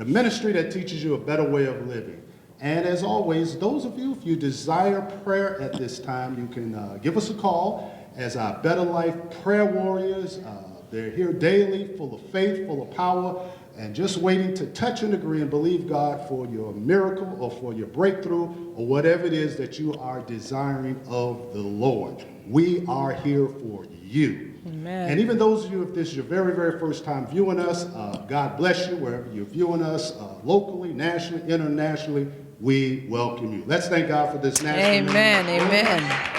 the ministry that teaches you a better way of living. And as always, those of you, if you desire prayer at this time, you can give us a call as our Better Life prayer warriors. They're here daily, full of faith, full of power, and just waiting to touch and agree and believe God for your miracle or for your breakthrough or whatever it is that you are desiring of the Lord. We are here for you. Amen. And even those of you, if this is your very, very first time viewing us, God bless you wherever you're viewing us, locally, nationally, internationally, we welcome you. Let's thank God for this national. Amen, amen.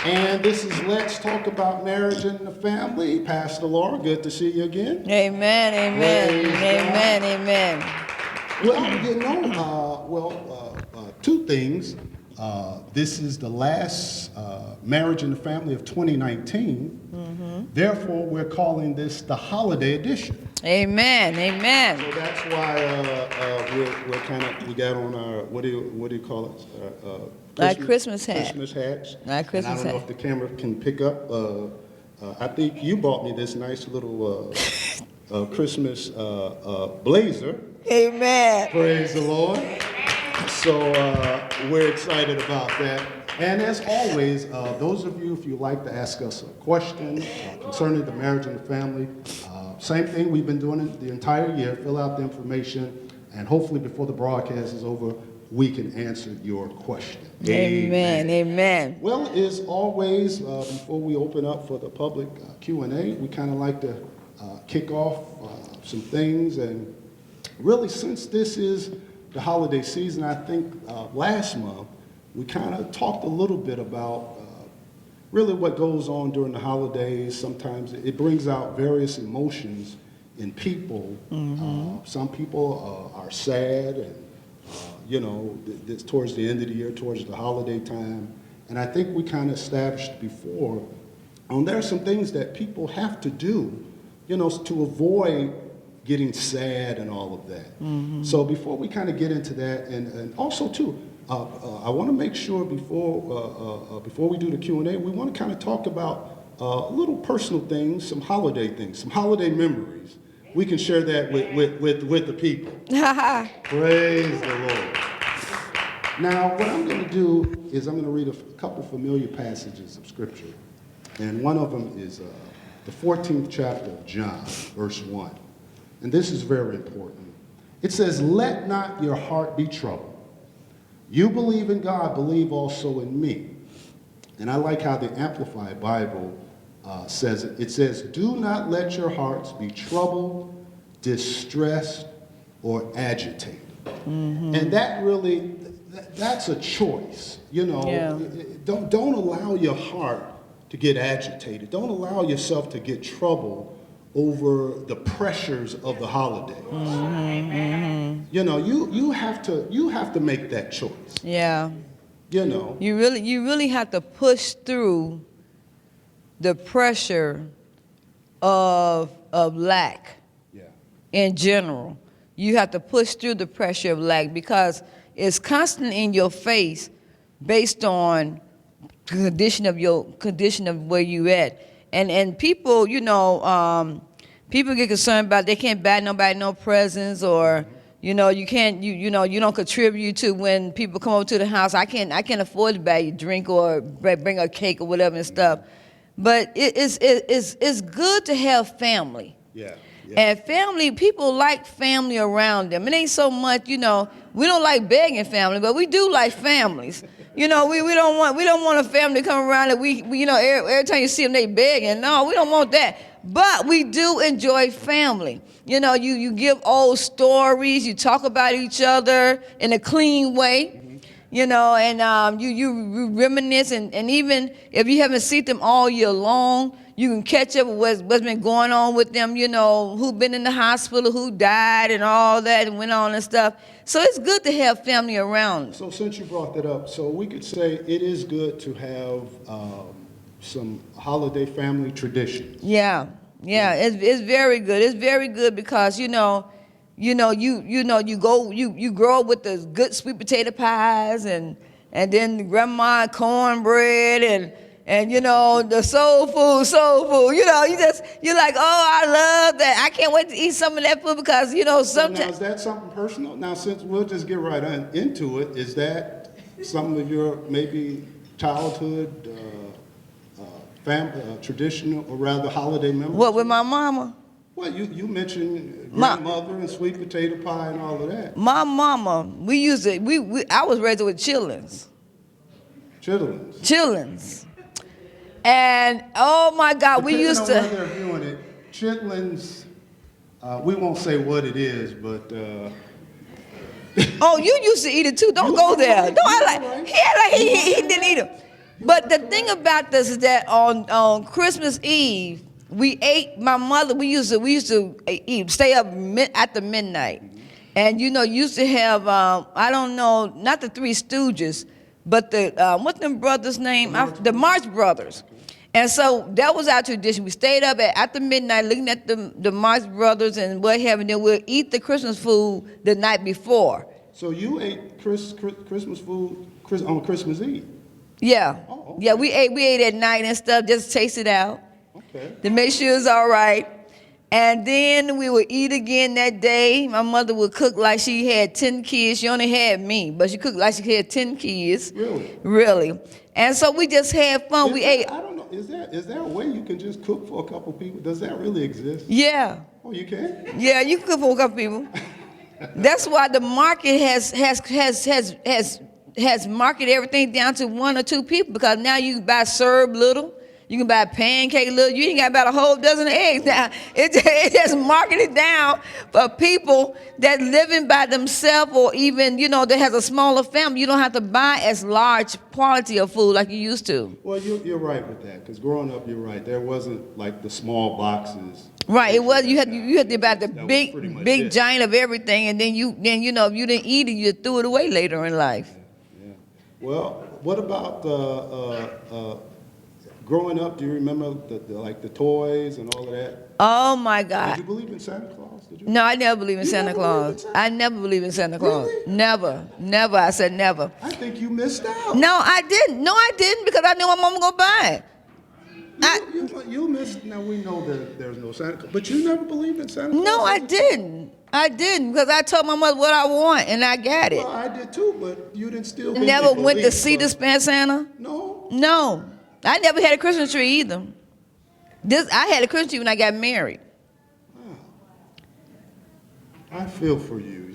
And this is Let's Talk About Marriage and the Family. Pastor Laura, good to see you again. Amen, amen, amen, amen. Well, you know, two things. This is the last Marriage and the Family of 2019. Mm-hmm. Therefore, we're calling this the Holiday Edition. Amen, amen. So that's why we got on our, what do you call it? Our Christmas hat. Christmas hats. Our Christmas and I don't know hat. if the camera can pick up. I think you bought me this nice little Christmas blazer. Amen. Praise the Lord. So we're excited about that. And as always, those of you, if you'd like to ask us a question concerning the marriage and the family, same thing we've been doing it the entire year. Fill out the information, and hopefully before the broadcast is over, we can answer your question. Amen, amen. Well, as always, before we open up for the public Q&A, we kind of like to kick off some things. And really, since this is the holiday season, I think last month, we kind of talked a little bit about really what goes on during the holidays. Sometimes it brings out various emotions in people. Mm-hmm. Some people are sad and you know, towards the end of the year, towards the holiday time. And I think we kind of established before, there are some things that people have to do, you know, to avoid getting sad and all of that. Mm-hmm. So before we kind of get into that, and also too, I want to make sure before we do the Q&A, we want to kind of talk about little personal things, some holiday memories. We can share that with the people. Praise the Lord. Now, what I'm going to do is I'm going to read a couple familiar passages of Scripture. And one of them is the 14th chapter of John, verse 1. And this is very important. It says, "Let not your heart be troubled. You believe in God, believe also in me." And I like how the Amplified Bible says it. It says, "Do not let your hearts be troubled, distressed, or agitated." Mm-hmm. And that really, that's a choice. You know, yeah. Don't allow your heart to get agitated. Don't allow yourself to get troubled over the pressures of the holiday. Mm-hmm. Mm-hmm. You know, you have to make that choice. Yeah. You know. You really have to push through the pressure of lack. Yeah. In general. You have to push through the pressure of lack because it's constant in your face based on condition of where you at. And people, you know, people get concerned about they can't buy nobody no presents, or you know, you can't you don't contribute to when people come over to the house. I can't afford to buy you a drink or bring a cake or whatever and stuff. But it's good to have family. Yeah. And family, people like family around them. It ain't so much, you know, we don't like begging family, but we do like families. You know, we don't want a family to come around that we you know, every time you see them they begging. No, we don't want that. But we do enjoy family. You know, you give old stories, you talk about each other in a clean way. You know, and you reminisce, and even if you haven't seen them all year long, you can catch up with what's been going on with them, you know, who been in the hospital, who died and all that and went on and stuff. So it's good to have family around. So since you brought that up, so we could say it is good to have some holiday family traditions. Yeah, it's very good. It's very good because, you grow up with the good sweet potato pies and then grandma cornbread and the soul food. You're like, oh, I love that. I can't wait to eat some of that food because So now, sometimes. is that something personal? Now, since we'll just get right into it, is that some of your maybe childhood, traditional, or rather holiday memories? What with my mama? Well, you mentioned grandmother and sweet potato pie and all of that. My mama, we used to. I was raised with chillins. Chitlins. Chillins. And oh my God, we used Depending on to. where they're viewing it, chitlins, we won't say what it is, but Oh, you used to eat it too. Don't go there. right. Don't You act right. like he didn't eat it. But the thing about this is that on Christmas Eve, we ate. My mother, we used to stay up after midnight, and used to have I don't know, not the Three Stooges, but the what's them brothers' name? The Marx Brothers. And so that was our tradition. We stayed up after midnight looking at the Marx Brothers and what have you. Then we'll eat the Christmas food the night before. so you ate Christmas food on Christmas Eve. Yeah. Oh, okay. Yeah, we ate at night and stuff, just taste it out Okay. to make sure it's all right. And then we would eat again that day. My mother would cook like she had 10 kids. She only had me, but she cooked like she had 10 kids. Really? Really. And so we just had fun. We ate. I don't know. Is there a way you can just cook for a couple people? Does that really exist? Yeah. Oh, you can? Yeah, you can cook for a couple people. That's why the market has marketed everything down to 1 or 2 people, because now you can buy serve little, you can buy pancake little, you ain't got about a whole dozen of eggs now. It just marketed down for people that living by themselves, or even that has a smaller family. You don't have to buy as large quality of food like you used to. Well, you're right with that, because growing up, you're right. There wasn't like the small boxes. Right, it was you had to buy the That was pretty much big it. giant of everything, and then if you didn't eat it, you threw it away later in life. Yeah. Well, what about growing up? Do you remember the toys and all of that? Oh my Did God. you believe in Santa Claus? Did you? No, I never believe in You Santa never believed in Claus. Santa? I never believe in Santa Claus. Really? Never. I said never. I think you missed out. No, I didn't. No, I didn't, because I knew my mom was gonna buy it. You missed. Now we know that there's no Santa Claus, but you never believed in Santa Claus. No, I didn't. I didn't, because I told my mother what I want and I got it. Well, I did too, but you didn't still. Never went to see the Santa. No. No, I never had a Christmas tree either. I had a Christmas tree when I got married. I feel for you.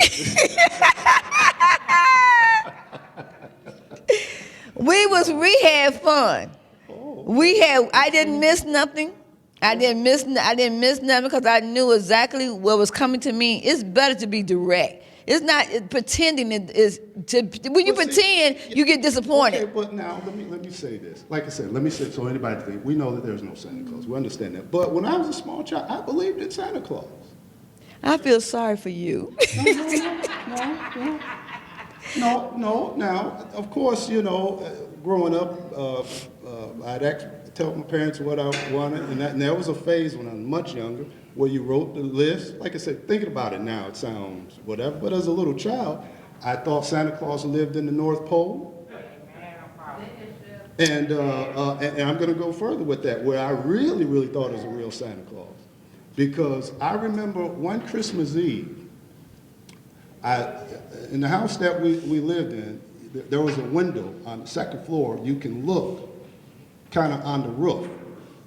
We had fun. I didn't miss nothing. I didn't miss nothing because I knew exactly what was coming to me. It's better to be direct. It's not pretending. When you pretend, you get disappointed. Okay, but now let me say this. Like I said, let me say so anybody think we know that there's no Santa Claus. We understand that. But when I was a small child, I believed in Santa Claus. I feel sorry for you. No. Now, of course, growing up, I'd actually tell my parents what I wanted, and there was a phase when I was much younger where you wrote the list. Like I said, thinking about it now, it sounds whatever, but as a little child, I thought Santa Claus lived in the North Pole. And I'm going to go further with that, where I really, really thought it was a real Santa Claus. Because I remember one Christmas Eve, in the house that we lived in, there was a window on the second floor. You can look kind of on the roof.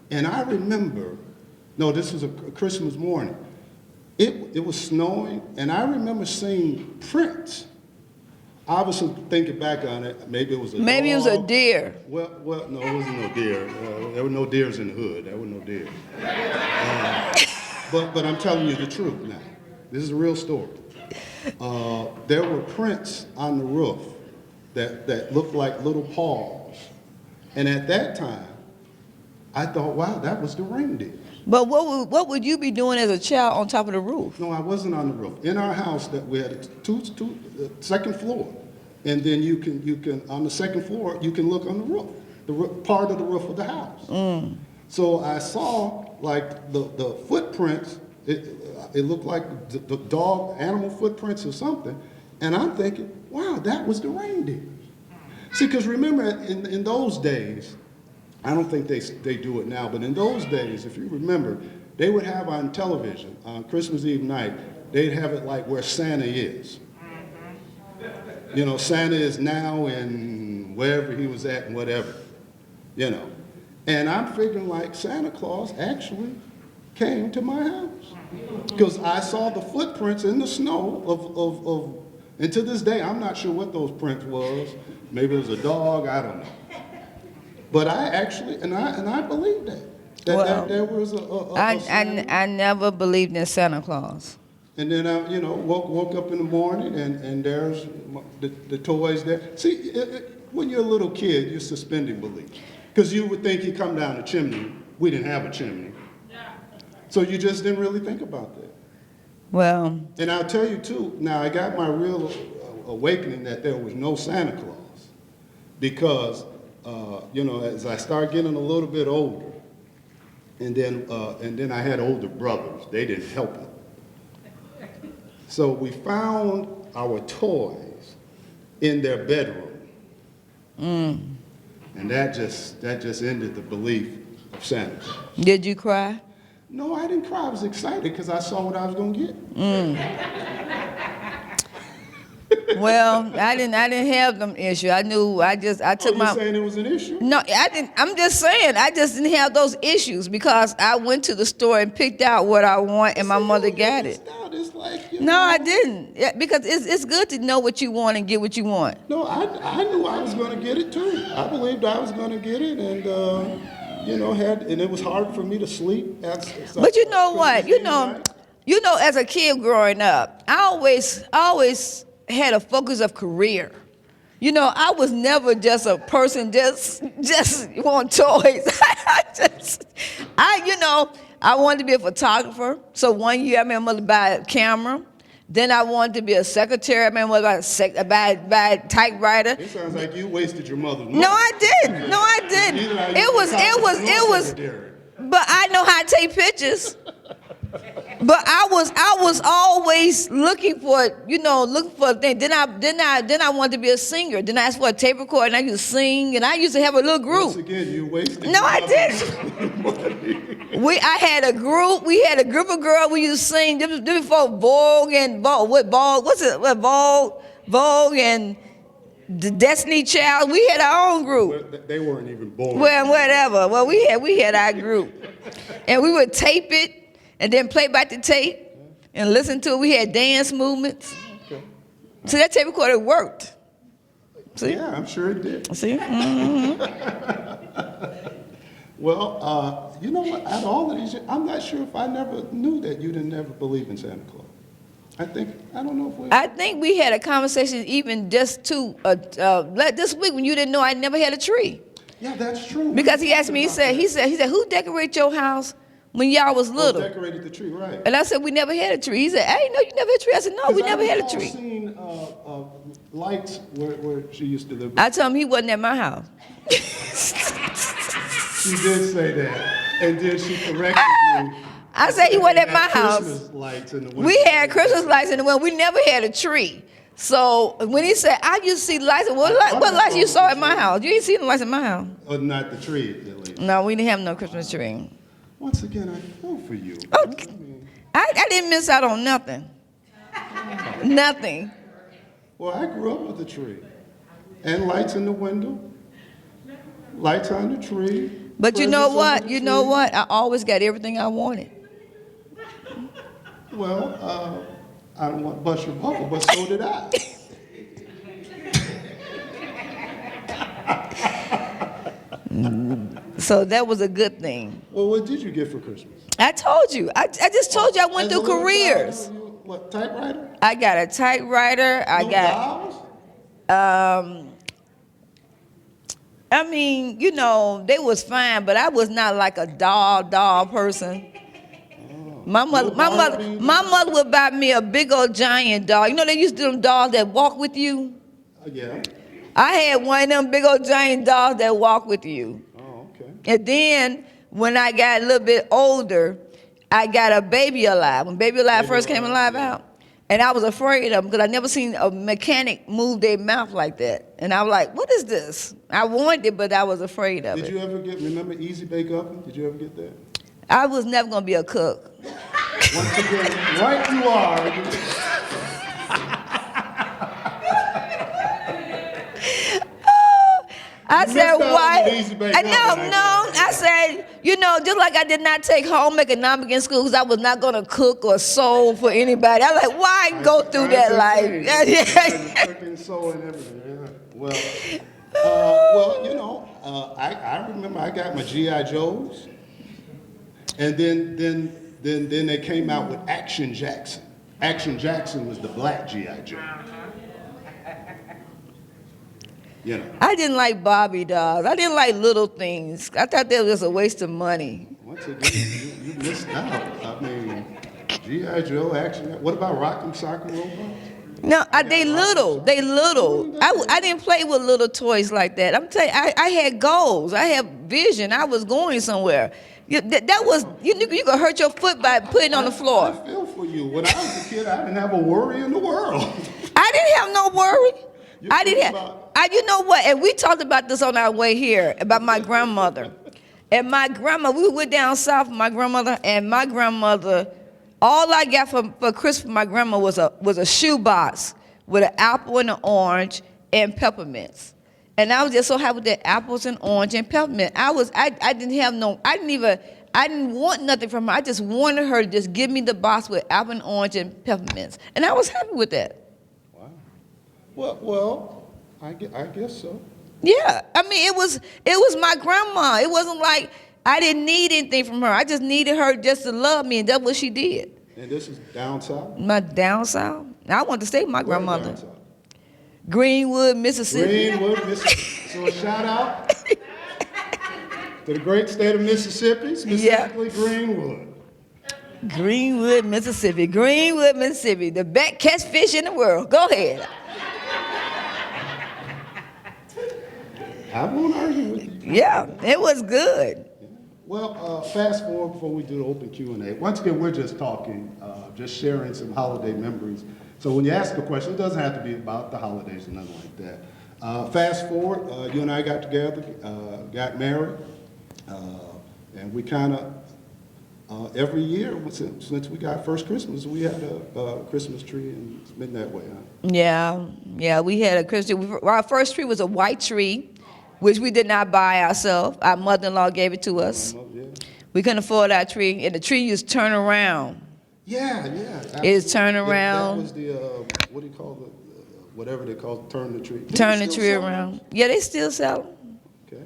And I remember, no, this was a Christmas morning. It was snowing, and I remember seeing prints. Obviously, thinking back on it, maybe it was a dog. Maybe it was a deer. Well, no, it wasn't no deer. There were no deers in the hood. There were no deer. But I'm telling you the truth now. This is a real story. There were prints on the roof that looked like little paws. And at that time, I thought, wow, that was the reindeer. But what would you be doing as a child on top of the roof? No, I wasn't on the roof. In our house, that we had second floor, and then you can on the second floor you can look on the roof, part of the roof of the house. So I saw like the footprints. It looked like the dog animal footprints or something, and I'm thinking, wow, that was the reindeer. See, because remember in those days, I don't think they do it now, but in those days, if you remember, they would have on television on Christmas Eve night, they'd have it like where Santa is. You know, Santa is now in wherever he was at and whatever, you know. And I'm figuring like Santa Claus actually came to my house. Because I saw the footprints in the snow of, and to this day, I'm not sure what those prints was. Maybe it was a dog, I don't know. But I actually, and I believe that. That there was a Santa. I never believed in Santa Claus. And then I, you know, woke up in the morning and there's the toys there. See, when you're a little kid, you're suspending belief. Because you would think he'd come down the chimney. We didn't have a chimney. So you just didn't really think about that. Well. And I'll tell you too, now I got my real awakening that there was no Santa Claus. Because, you know, as I started getting a little bit older, and then I had older brothers, they didn't help it. So we found our toys in their bedroom. And that just ended the belief of Santa Claus. Did you cry? No, I didn't cry. I was excited because I saw what I was going to get. Well, I didn't have them issue. I took You're saying it was an issue? No, I didn't. I'm just saying I just didn't have those issues because I went to the store and picked out what I want, and my mother got it. It's like, you No, know, I didn't. Yeah, because it's good to know what you want and get what you want. No, I knew I was going to get it too. I believed I was going to get it, and you know, and it was hard for me to sleep. But you know what? You know, as a kid growing up, I always had a focus of career. You know, I was never just a person just want toys. I wanted to be a photographer. So one year I made my mother buy a camera. Then I wanted to be a secretary. I made my mother buy a typewriter. It sounds like you wasted your mother's money. No, I didn't. No, I didn't. It was. But I know how to take pictures. But I was always looking for a thing. Then I wanted to be a singer. Then I asked for a tape recorder and I used to sing, and I used to have a little group. Once again, you wasted. No, I didn't. I had a group. We had a group of girls. We used to sing. This before Vogue and Vogue and the Destiny Child. We had our own group. Well, they weren't even born. Well, whatever. Well, we had our group, and we would tape it. And then play back the tape and listen to it. We had dance movements. Okay. So that tape recorder worked. See? Yeah, I'm sure it did. See? Mm-hmm. Well, you know what? Out of all of these, I'm not sure if I never knew that you didn't ever believe in Santa Claus. I don't know if we... I think we had a conversation even just this week when you didn't know I never had a tree. Yeah, that's true. Because he asked me, he said, who decorated your house when y'all was little? Who decorated the tree, right. And I said, we never had a tree. He said, I didn't know you never had a tree. I said, no, we never had a tree. I've seen lights where she used to live. I told him he wasn't at my house. She did say that. And then she corrected me. I said he wasn't at my house. Christmas lights in the window. We had Christmas lights in the window. We never had a tree. So when he said, I used to see lights, what lights you saw at my house? You ain't seen the lights at my house. Or not the tree, at least. No, we didn't have no Christmas tree. Once again, I feel for you. Oh, I didn't miss out on nothing. Nothing. Well, I grew up with a tree. And lights in the window. Lights on the tree. But you know what? presents under the tree. I always got everything I wanted. Well, I don't want to bust your bubble, but so did I. So that was a good thing. Well, what did you get for Christmas? I told you. I just told you I went As a through little careers. child, what, typewriter? I got a typewriter. No dolls? I mean, you know, they was fine, but I was not like a doll person. My mother would buy me a big old giant doll. You know, they used to do them dolls that walk with you. Yeah. I had one of them big old giant dolls that walk with you. Oh, okay. And then when I got a little bit older, I got a Baby Alive. When Baby Alive first came alive out, And I was afraid of them because I never seen a mechanic move their mouth like that. And I was like, what is this? I wanted it, but I was afraid of it. Did you ever remember Easy Bake Oven? Did you ever get that? I was never going to be a cook. Once again, right you are. I said, missed out why? on the Easy Bake No, Oven, I said, just like I did not take home economics in school because I was not going to cook or sew for anybody. I was like, why go through that life? Cooking, sewing, everything. Yeah. Well, I remember I got my G.I. Joes, and then they came out with Action Jackson. Action Jackson was the black G.I. Joe. You know. I didn't like Barbie dolls. I didn't like little things. I thought that was a waste of money. Once again, you missed out. I mean, G.I. Joe, Action. What about Rock'em Sock'em Robots? No, they little. They little. I didn't play with little toys like that. I'm telling you, I had goals. I had vision. I was going somewhere. That was, you could hurt your foot by putting it on the floor. I feel for you. When I was a kid, I didn't have a worry in the world. I didn't have no worry. I didn't have, you know what, and we talked about this on our way here, about my grandmother. And my grandma, we went down south with my grandmother, and my grandmother, all I got for Christmas from my grandma was a shoebox with an apple and an orange and peppermints. And I was just so happy with the apples and orange and peppermint. I didn't want nothing from her. I just wanted her to just give me the box with apple and orange and peppermints. And I was happy with that. Well, I guess so. Yeah, I mean, it was my grandma. It wasn't like I didn't need anything from her. I just needed her just to love me, and that's what she did. And this is down south? My down south? I want to stay with my grandmother. Down south? Greenwood, Mississippi. Greenwood, Mississippi. So a shout out to the great state of Mississippi, specifically Greenwood. Greenwood, Mississippi. Greenwood, Mississippi. The best catch fish in the world. Go ahead. I won't argue with you. Yeah, it was good. Well, fast forward before we do the open Q&A. Once again, we're just talking, just sharing some holiday memories. So when you ask a question, it doesn't have to be about the holidays or nothing like that. Fast forward, you and I got together, got married, and we kind of, every year since we got first Christmas, we had a Christmas tree, and it's been that way, huh? Yeah, we had a Christmas tree. Our first tree was a white tree, which we did not buy ourselves. Our mother-in-law gave it to us. Yeah. We couldn't afford our tree, and the tree used to turn around. Yeah. It's turn around. That was the, what do you call it, whatever they call it, turn the tree. Turn the tree around. Yeah, they still sell them. Okay.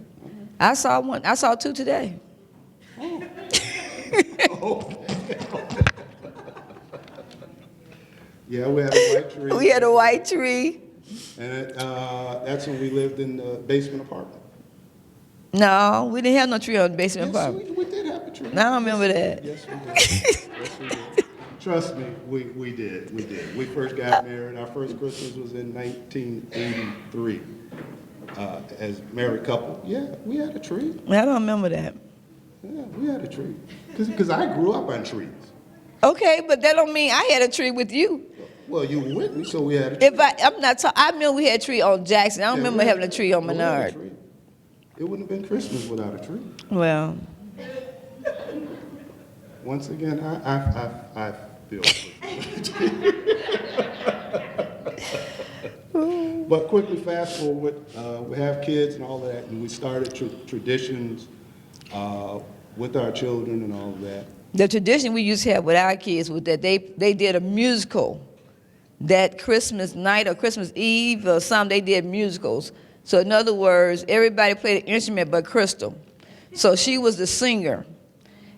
I saw one. I saw two today. Oh. Yeah, we had a white tree. We had a white tree. And that's when we lived in the basement apartment. No, we didn't have no tree on the basement apartment. Yes, we did have a tree. I don't remember that. Yes, we did. Yes, we did. Trust me, we did. We first got married. Our first Christmas was in 1983 as married couple. Yeah, we had a tree. I don't remember that. Yeah, we had a tree. Because I grew up on trees. Okay, but that don't mean I had a tree with you. Well, you were with me, so we had a tree. I remember we had a tree on Jackson. I don't remember having a tree on Menard. It wouldn't have been Christmas without a tree. Well. Once again, I feel. But quickly fast forward, we have kids and all that, and we started traditions with our children and all of that. The tradition we used to have with our kids was that they did a musical. That Christmas night or Christmas Eve or something, they did musicals. So in other words, everybody played an instrument but Crystal. So she was the singer.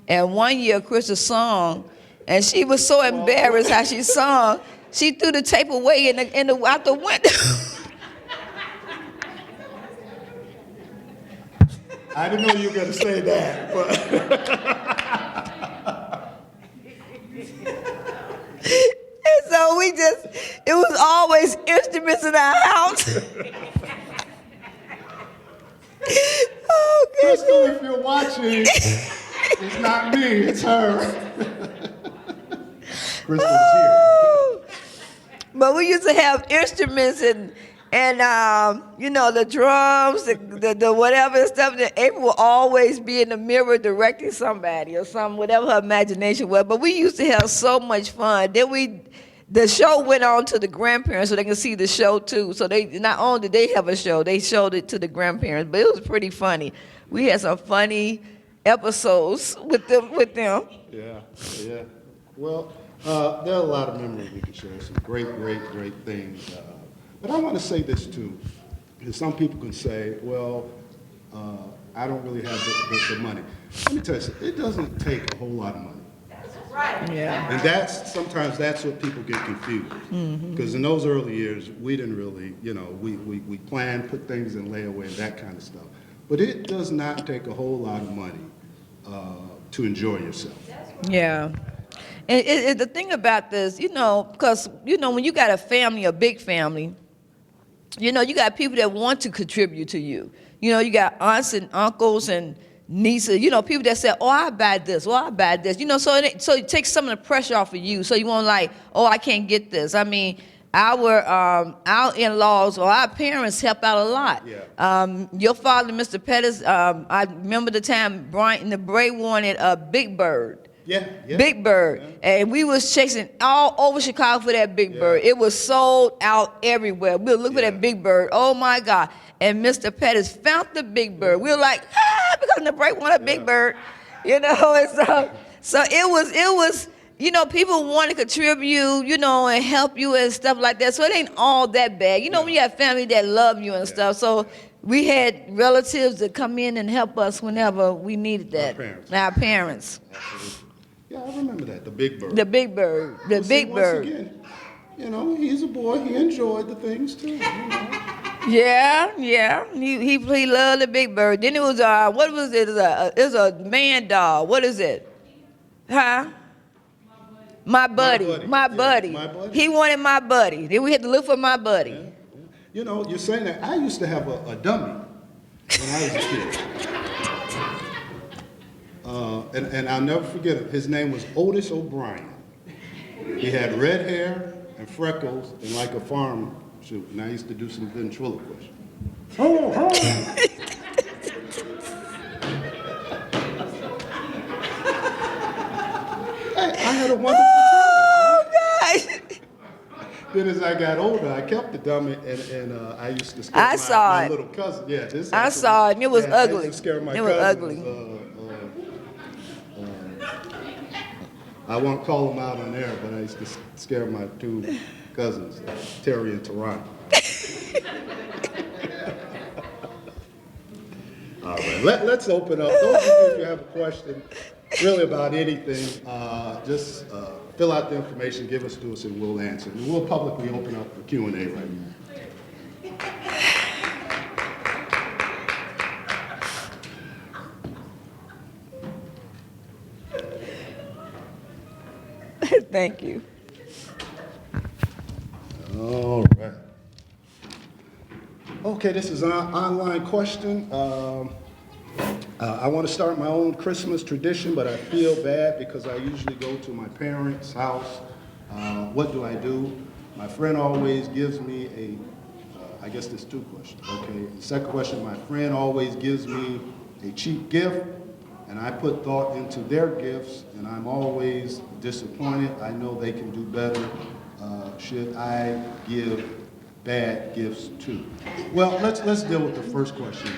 And one year Crystal sung, and she was so embarrassed how she sung, she threw the tape away out the window. I didn't know you were going to say that, but. And so it was always instruments in our house. Oh, Crystal, if you're watching, it's not me, it's her. Crystal's here. But we used to have instruments and you know, the drums, the whatever and stuff. That April will always be in the mirror directing somebody or something, whatever her imagination was. But we used to have so much fun. Then the show went on to the grandparents so they can see the show too. So they not only did they have a show, they showed it to the grandparents. But it was pretty funny. We had some funny episodes with them. Yeah, yeah. Well, there are a lot of memories we can share. Some great things. But I want to say this too, because some people can say, well, I don't really have the money. Let me tell you something. It doesn't take a whole lot of money. Right. Yeah. And sometimes that's what people get confused. Because in those early years, we didn't really, we planned, put things in layaway and that kind of stuff. But it does not take a whole lot of money to enjoy yourself. Yeah. And the thing about this, because, when you got a family, a big family, you got people that want to contribute to you. You got aunts and uncles and nieces, people that say, oh, I buy this, so it takes some of the pressure off of you. So you won't like, oh, I can't get this. I mean, our in-laws or our parents help out a lot. Yeah. Your father, Mr. Pettis, I remember the time Brian the Bray wanted a Big Bird. Yeah. Big Bird. Yeah. And we was chasing all over Chicago for that Big Bird. It was sold out everywhere. We were looking for that Big Bird. Oh my God. And Mr. Pettis found the Big Bird. We were like, because the break wanted a Big Bird. And so it was, people want to contribute, and help you and stuff like that. So it ain't all that bad. When you have family that love you and stuff. So we had relatives that come in and help us whenever we needed that. Our parents. Absolutely. Yeah, I remember that, the Big Bird. The Big Bird. Big Bird. Once again, he's a boy. He enjoyed the things too. Yeah. He loved the Big Bird. Then it was what was it? It was a man doll. What is it? Huh? My buddy. He wanted my buddy. Then we had to look for my buddy. Yeah. You're saying that. I used to have a dummy when I was a kid. And I'll never forget it. His name was Otis O'Brien. He had red hair and freckles and like a farm suit. And I used to do some ventriloquist. I had a wonderful time. Oh, gosh. Then as I got older, I kept the dummy, and I used to scare my little cousin. Yeah, I saw it, and it was ugly. I used to scare my it was cousins. ugly. I won't call them out on air, but I used to scare my two cousins, Terry and Toronto. All right, let's open up. Those of you if you have a question, really about anything, just fill out the information, give us to us, and we'll answer. And we'll publicly open up the Q&A right now. Thank you. All right. Okay, this is an online question. I want to start my own Christmas tradition, but I feel bad because I usually go to my parents' house. What do I do? My friend always gives me I guess there's two questions. Okay, the second question, my friend always gives me a cheap gift, and I put thought into their gifts, and I'm always disappointed. I know they can do better. Should I give bad gifts too? Well, let's deal with the first question.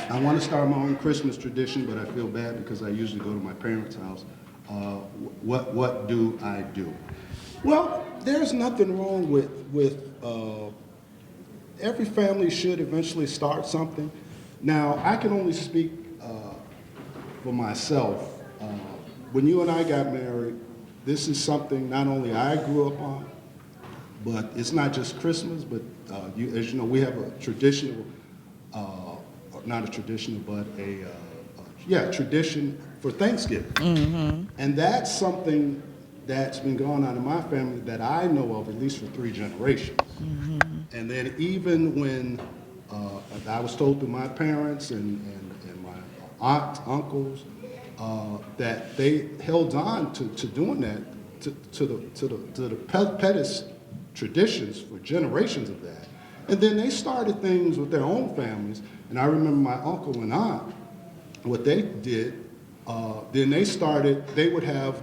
I want to start my own Christmas tradition, but I feel bad because I usually go to my parents' house. What do I do? Well, there's nothing wrong with every family should eventually start something. Now, I can only speak for myself. When you and I got married, this is something not only I grew up on, but it's not just Christmas, but as you know, we have a traditional, not a traditional, but a tradition for Thanksgiving. Mm-hmm. And that's something that's been going on in my family that I know of at least for 3 generations. Mm-hmm. And then even when I was told through my parents and my aunts, uncles, that they held on to doing that to the Pettis traditions for generations of that. And then they started things with their own families. And I remember my uncle and aunt, what they did, then they would have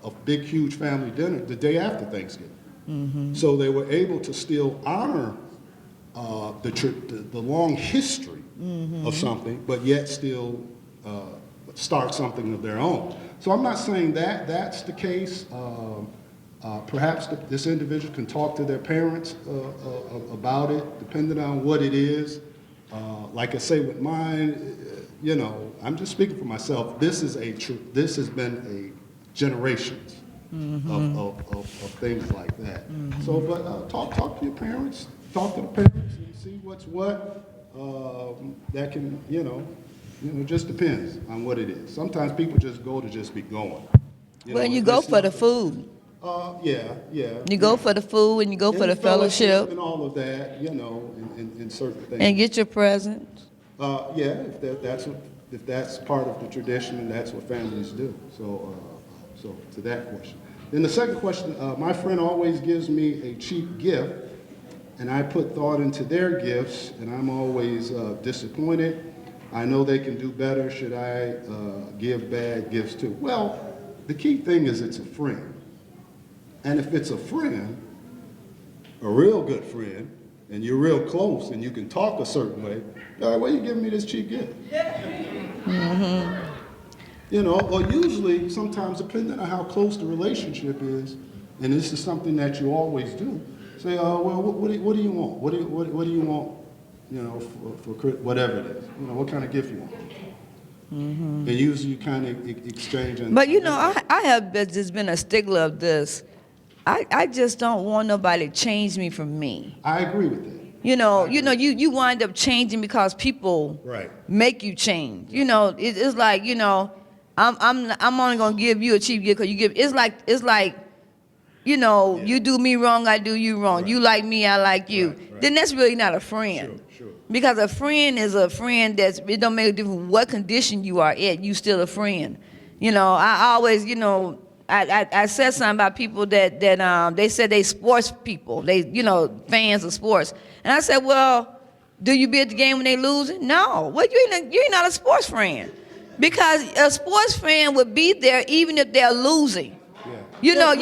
a big, huge family dinner the day after Thanksgiving. Mm-hmm. So they were able to still honor the long history mm-hmm. of something, but yet still start something of their own. So I'm not saying that that's the case. Perhaps this individual can talk to their parents about it, depending on what it is. Like I say with mine, I'm just speaking for myself. This has been a generations mm-hmm. of things like that. Mm-hmm. So, but talk to your parents, talk to the parents, and see what's what. That can, it just depends on what it is. Sometimes people just go to just be going. You go for the food. Yeah. You go for the food and you go for the fellowship. And all of that, in certain things. And get your presents. Yeah, if that's part of the tradition and that's what families do. So to that question. Then the second question, my friend always gives me a cheap gift, and I put thought into their gifts, and I'm always disappointed. I know they can do better. Should I give bad gifts too? Well, the key thing is it's a friend. And if it's a friend, a real good friend, and you're real close and you can talk a certain way, why are you giving me this cheap gift? Mm-hmm. Or usually, sometimes, depending on how close the relationship is, and this is something that you always do, say, what do you want? What do you want, for whatever it is? What kind of gift you want? Mm-hmm. And usually you kind of exchange. But I have just been a stickler of this. I just don't want nobody to change me from me. I agree with that. You wind up changing because people right. make you change. It's like, I'm only gonna give you a cheap gift because you give. It's like, yeah. You do me wrong, I do you wrong. Right. You like me, I like you. Right. Then that's really not a friend. Sure. Because a friend is a friend it don't make a difference what condition you are at. You still a friend. I always, I said something about people that they said they sports people. They, fans of sports. And I said, well, do you be at the game when they losing? No. Well, you're not a sports friend. Because a sports fan would be there even if they're losing. Yeah.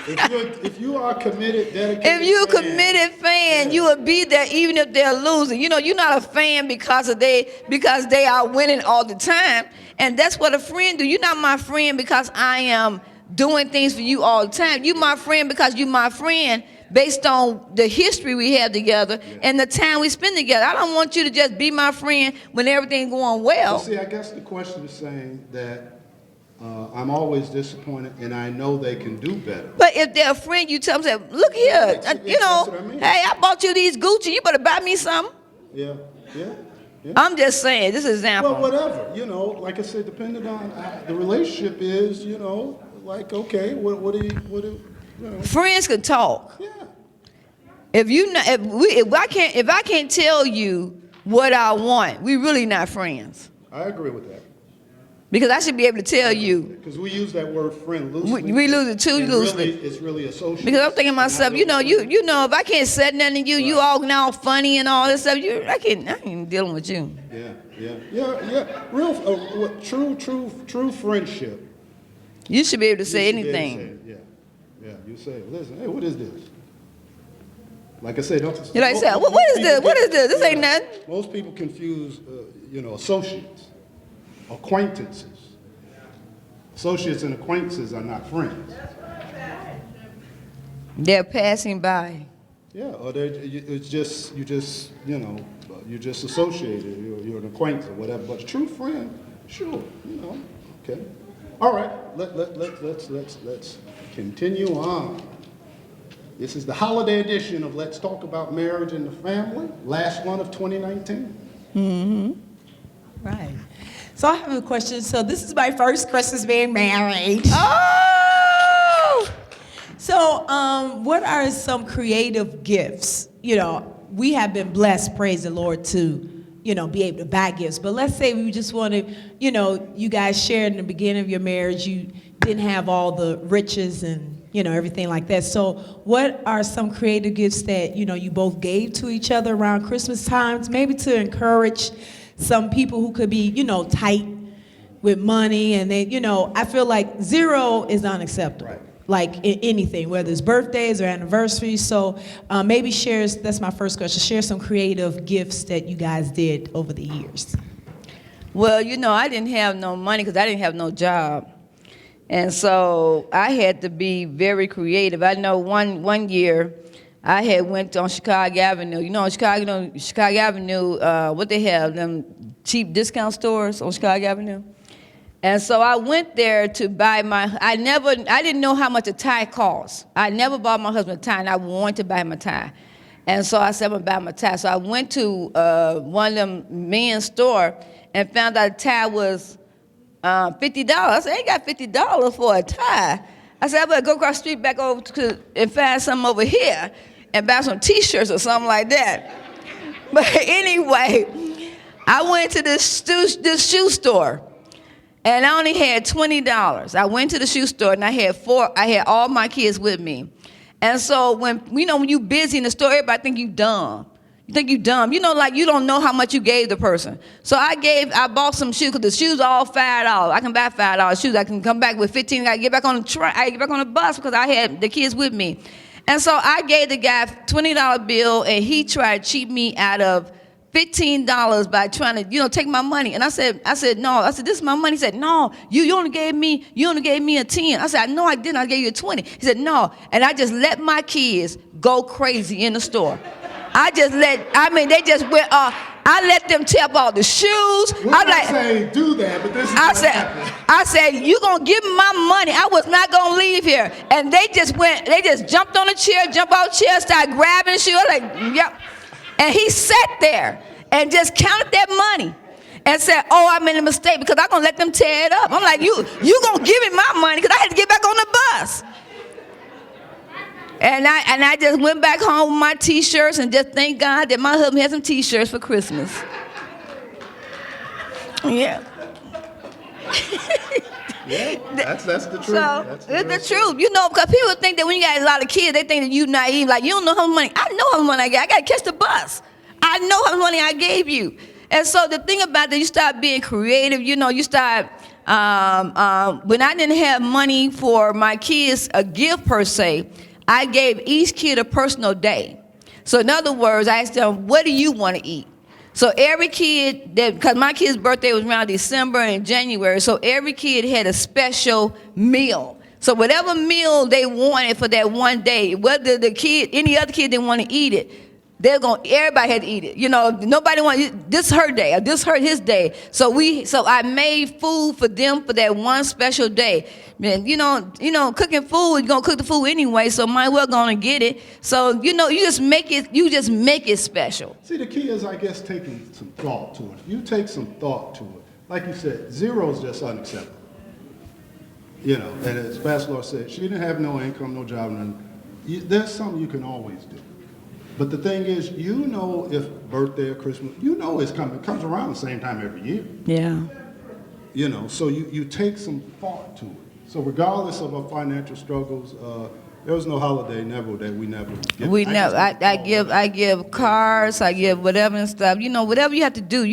If you are committed, dedicated. If you're a committed fan, you will be there even if they're losing. You're not a fan because they are winning all the time. And that's what a friend do. You're not my friend because I am doing things for you all the time. You're my friend because you're my friend based on the history we have together and the time we spend together. I don't want you to just be my friend when everything's going well. See, I guess the question is saying that I'm always disappointed, and I know they can do better. But if they're a friend, you tell them, look here, that's what I mean. Hey, I bought you these Gucci. You better buy me some. Yeah. I'm just saying, this is an example. Well, whatever, like I said, depending on the relationship is, like, okay, what do you. Friends can talk. Yeah. If I can't tell you what I want, we really not friends. I agree with that. Because I should be able to tell you. Because we use that word friend loosely. We lose it too loosely. It's really associated. Because I'm thinking to myself, if I can't say nothing to you, you all now funny and all this stuff. I ain't dealing with you. Yeah. Real, true friendship. You should be able to say anything. Yeah. You say, listen, hey, what is this? Like I said, what is this? What is this? This ain't nothing. Most people confuse, associates. Acquaintances. Associates and acquaintances are not friends. They're passing by. Yeah, or you're just associated. You're an acquaintance or whatever. But a true friend, sure, okay. All right, let's continue on. This is the holiday edition of Let's Talk About Marriage and the Family. Last one of 2019. Mm-hmm. Right. So I have a question. So this is my first Christmas being married. Oh! So what are some creative gifts? We have been blessed, praise the Lord, to, be able to buy gifts. But let's say we just want to, you guys shared in the beginning of your marriage, you didn't have all the riches and, everything like that. So what are some creative gifts that, you both gave to each other around Christmas times, maybe to encourage some people who could be, tight with money, and they, I feel like zero is unacceptable. Right. Like in anything, whether it's birthdays or anniversaries. So maybe that's my first question, share some creative gifts that you guys did over the years. Well, I didn't have no money because I didn't have no job. And so I had to be very creative. I know one year I had went on Chicago Avenue. On Chicago Avenue, what they have, them cheap discount stores on Chicago Avenue. And so I went there to buy I didn't know how much a tie cost. I never bought my husband a tie, and I wanted to buy him a tie. And so I said, I'm gonna buy him a tie. So I went to one of them men's store and found out a tie was $50. I said, I ain't got $50 for a tie. I said, I better go across the street back over and find something over here and buy some T-shirts or something like that. But anyway, I went to this shoe store. And I only had $20. I went to the shoe store and I had all my kids with me. And so when you busy in the store, everybody think you dumb. You think you dumb. Like you don't know how much you gave the person. So I bought some shoes because the shoes are all $5. I can buy $5 shoes. I can come back with 15. I gotta get back on the bus because I had the kids with me. And so I gave the guy $20 bill, and he tried to cheat me out of $15 by trying to, take my money. And I said, no. I said, this is my money. He said, no, you only gave me a 10. I said, no, I didn't. I gave you a 20. He said, no. And I just let my kids go crazy in the store. They just went, I let them tear up all the shoes. I say do that, but this is I said, you gonna give me my money. I was not gonna leave here. And they just jumped on the chair, jumped out the chair, started grabbing the shoe. I was like, yep. And he sat there and just counted that money and said, oh, I made a mistake because I'm going to let them tear it up. I'm like, you going to give me my money because I had to get back on the bus. And I just went back home with my T-shirts and just thank God that my husband had some T-shirts for Christmas. Yeah. Yeah, that's the truth. So it's the truth, because people think that when you got a lot of kids, they think that you naive, like you don't know how much money. I know how much money I got. I got to catch the bus. I know how much money I gave you. And so the thing about that, you start being creative. You start. When I didn't have money for my kids a gift per se, I gave each kid a personal day. So in other words, I asked them, what do you want to eat? So every kid, because my kid's birthday was around December and January, so every kid had a special meal. So whatever meal they wanted for that one day, whether any other kid didn't want to eat it, everybody had to eat it. Nobody wanted, this her day, or this his day. So I made food for them for that one special day. Man, cooking food, you're gonna cook the food anyway, so might well gonna get it. So, you just make it special. See, the key is, I guess, taking some thought to it. You take some thought to it. Like you said, zero is just unacceptable. And as Pastor Laura said, she didn't have no income, no job, there's something you can always do. But the thing is, if birthday or Christmas, it's coming. It comes around the same time every year. Yeah. So you take some thought to it. So regardless of our financial struggles, there was no holiday that we never give. I give cards, I give whatever and stuff. Whatever you have to do what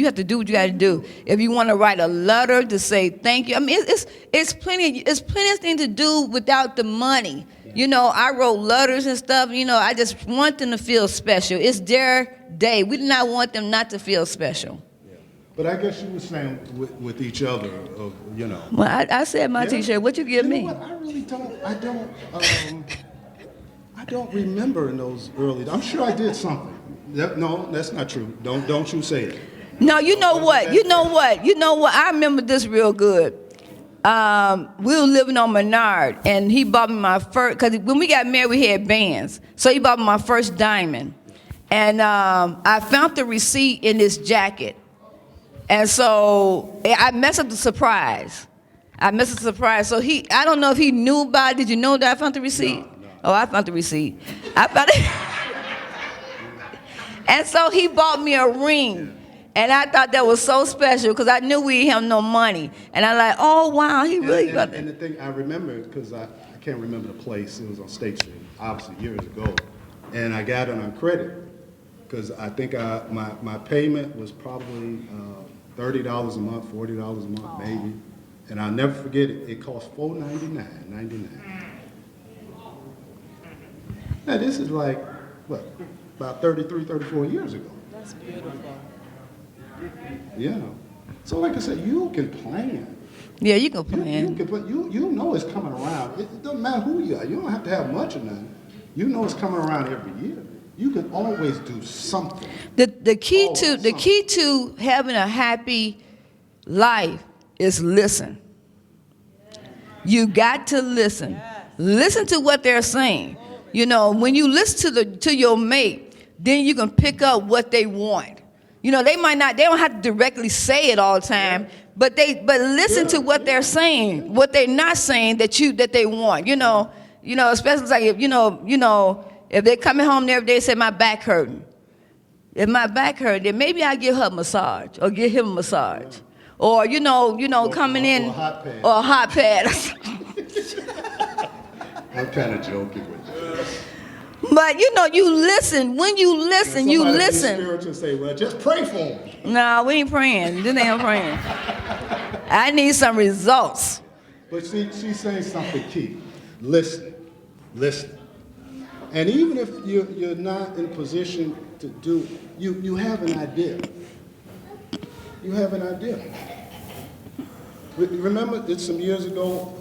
you got to do. If you want to write a letter to say thank you, it's plenty of things to do without the money. I wrote letters and stuff. I just want them to feel special. It's their day. We do not want them not to feel special. But I guess you were saying with each other, Well, I said my T-shirt. What you give me? What? I really don't. I don't remember in those early. I'm sure I did something. No, that's not true. Don't you say it. No, you know what? I remember this real good. We were living on Menard, and he bought me my first. Because when we got married, we had bands. So he bought me my first diamond, and I found the receipt in this jacket. And so I messed up the surprise. So I don't know if he knew about it. Did you know that I found the receipt? No. Oh, I found the receipt. I found it. And so he bought me a ring. And I thought that was so special because I knew we didn't have no money. And I'm like, oh, wow, he really got it. And the thing I remember, because I can't remember the place. It was on State Street, obviously years ago. And I got it on credit because I think my payment was probably $30 a month, $40 a month, maybe. And I'll never forget it. It cost $499.99. Now this is like, what, about 33, 34 years ago. That's beautiful. Yeah. So like I said, you can plan. Yeah, you can You plan. can plan. You know it's coming around. It doesn't matter who you are. You don't have to have much or nothing. You know it's coming around every year. You can always do something. The key to having a happy life is listen. You got to listen. Listen to what they're saying. You know, when you listen to your mate, then you can pick up what they want. You know, they don't have to directly say it all the time, but listen to what they're saying, what they're not saying that they want. You know, especially like if if they're coming home every day and say my back hurting. If my back hurt, then maybe I give her a massage or give him a massage. Or coming in or a hot pad. I'm kind of joking with you. But you listen. When you listen, you listen. Spiritual say, well, just pray for them. No, we ain't praying. This ain't praying. I need some results. But she's saying something key. Listen. And even if you're not in a position to do, you have an idea. You have an idea. Remember, it's some years ago,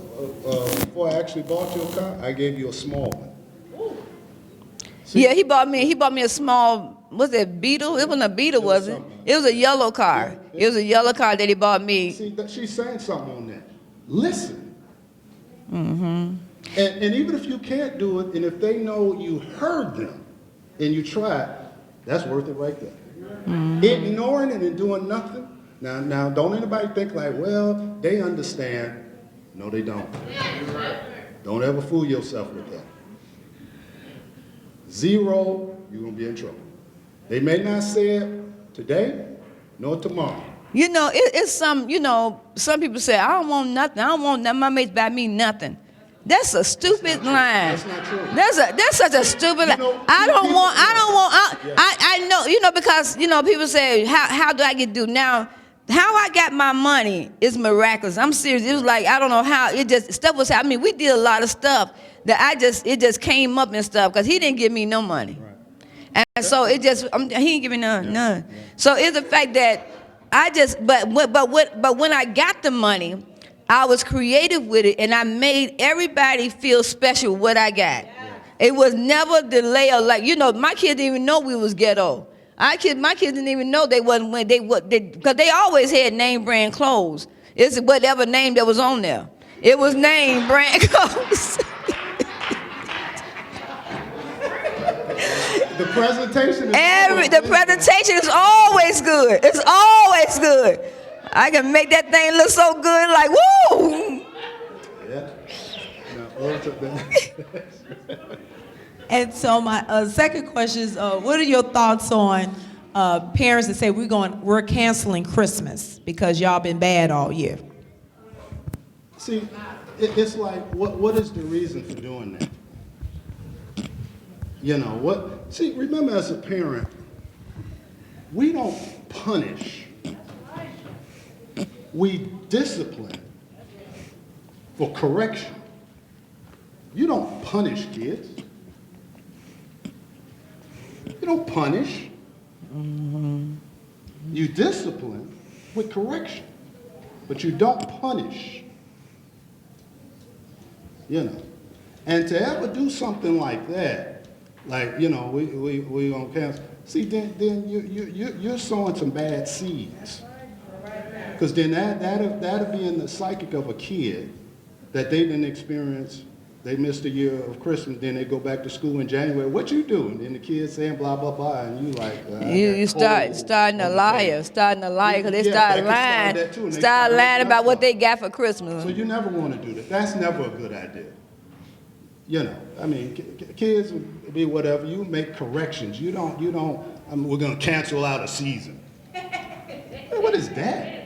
before I actually bought you a car, I gave you a small one. See? Yeah, he bought me a small, was it Beetle? It wasn't a Beetle, was it? It was a yellow car. It was a yellow car that he bought me. See, she's saying something on that. Listen. Mm-hmm. And even if you can't do it, and if they know you heard them and you tried, that's worth it right there. Mm-hmm. Ignoring it and doing nothing. Now, don't anybody think like, well, they understand. No, they don't. Don't ever fool yourself with that. 0, you're going to be in trouble. They may not say it today, nor tomorrow. It's some people say, I don't want nothing. I don't want my mates buy me nothing. That's a stupid line. That's not true. That's such a stupid line. I know, because, people say, how do I get due? Now, how I got my money is miraculous. I'm serious. It was like, I don't know how, stuff was happening. We did a lot of stuff that it just came up and stuff, because he didn't give me no money. Right. And so he didn't give me none. Yeah. So it's the fact that but when I got the money, I was creative with it, and I made everybody feel special what I got. Yeah. It was never delay or my kids didn't even know we was ghetto. My kids didn't even know they wasn't because they always had name brand clothes. It's whatever name that was on there. It was name brand clothes. The presentation is always good. It's always good. I can make that thing look so good, like, woo! Yeah. And so my second question is, what are your thoughts on parents that say we're canceling Christmas because y'all been bad all year? See, it's like, what is the reason for doing that? See, remember as a parent, we don't punish. We discipline for correction. You don't punish kids. You don't punish. Mm-hmm. You discipline with correction, but you don't punish. And to ever do something like that, like, we gonna cancel. See, then you're sowing some bad seeds. Because then that'll be in the psychic of a kid that they didn't experience. They missed a year of Christmas, then they go back to school in January. What you doing? And the kids saying blah blah blah, and you like you starting a liar, because they start lying about what they got for Christmas. So you never want to do that. That's never a good idea. Kids will be whatever. You make corrections. You don't. We're gonna cancel out a season. What is that?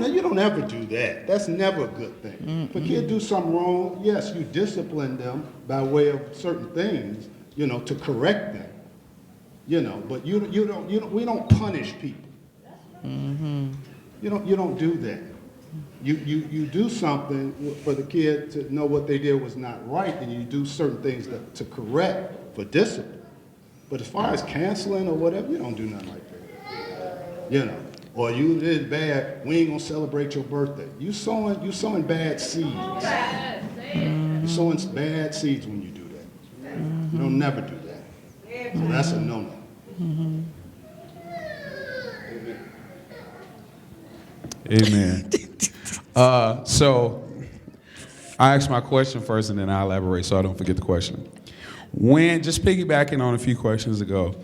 don't ever do that. That's never a good thing. If a kid do something wrong, yes, you discipline them by way of certain things, to correct them. But we don't punish people. You don't do that. You do something for the kid to know what they did was not right, and you do certain things to correct for discipline. But as far as canceling or whatever, you don't do nothing like that. Or you did bad, we ain't gonna celebrate your birthday. You sowing bad seeds. You're sowing bad seeds when you do that. You don't never do that. So that's a no-no. Amen. So I ask my question first and then I elaborate so I don't forget the question. Just piggybacking on a few questions ago,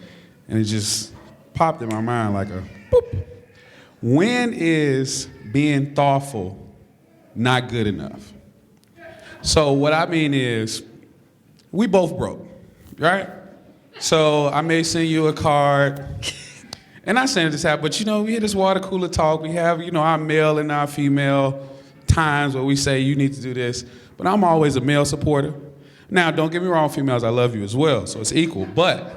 and it just popped in my mind like a boop. When is being thoughtful not good enough? So what I mean is, we both broke, right? So I may send you a card, and I send this out, but we had this water cooler talk. We have, our male and our female times where we say, you need to do this. But I'm always a male supporter. Now, don't get me wrong, females, I love you as well, so it's equal. But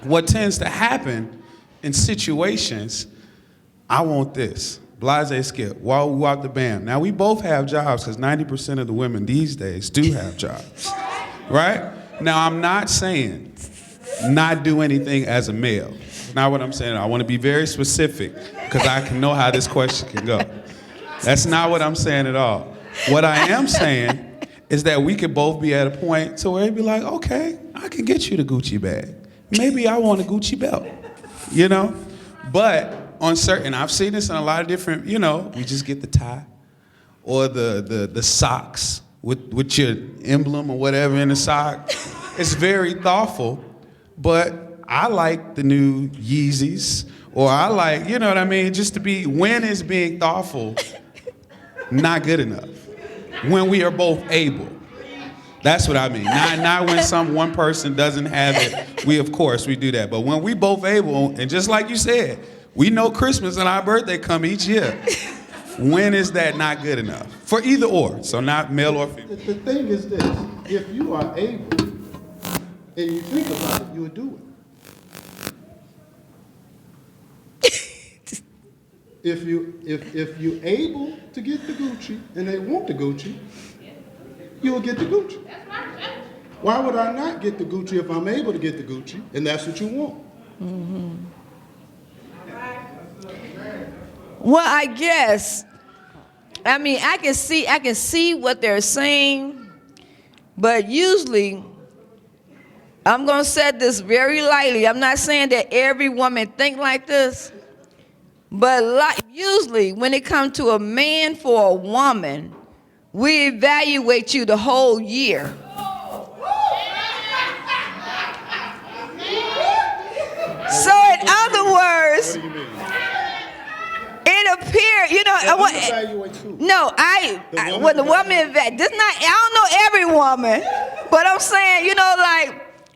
what tends to happen in situations, I want this. Blase skip, walk the bam. Now, we both have jobs because 90% of the women these days do have jobs, right? Now, I'm not saying not do anything as a male. That's not what I'm saying. I want to be very specific because I can know how this question can go. That's not what I'm saying at all. What I am saying is that we could both be at a point to where it'd be like, okay, I can get you the Gucci bag. Maybe I want a Gucci belt, But on certain, I've seen this in a lot of different, we just get the tie or the socks with your emblem or whatever in the sock. It's very thoughtful, but I like the new Yeezys, or I like, just to be, when is being thoughtful not good enough? When we are both able. That's what I mean. Not when one person doesn't have it. We do that. But when we both able, and just like you said, we know Christmas and our birthday come each year. When is that not good enough? For either or. So not male or female. The thing is this. If you are able and you think about it, you would do it. If you're able to get the Gucci and they want the Gucci, you will get the Gucci. Why would I not get the Gucci if I'm able to get the Gucci and that's what you want? Well, I guess, I can see what they're saying, but usually, I'm going to say this very lightly. I'm not saying that every woman think like this, but usually when it comes to a man for a woman, we evaluate you the whole year. So in other words, What do you mean? it appears, Evaluate who? no, when the woman I don't know every woman, but I'm saying,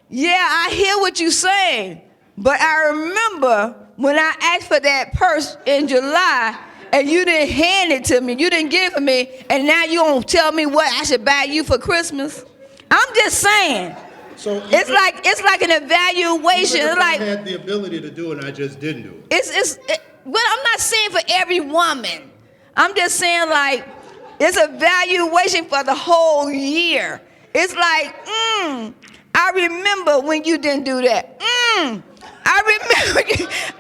yeah, I hear what you're saying, but I remember when I asked for that purse in July and you didn't hand it to me, you didn't give it to me, and now you don't tell me what I should buy you for Christmas. I'm just saying. So It's like an evaluation. even if It's like I had the ability to do it and I just didn't do it. But I'm not saying for every woman. I'm just saying like it's a valuation for the whole year. It's like, I remember when you didn't do that. I remember.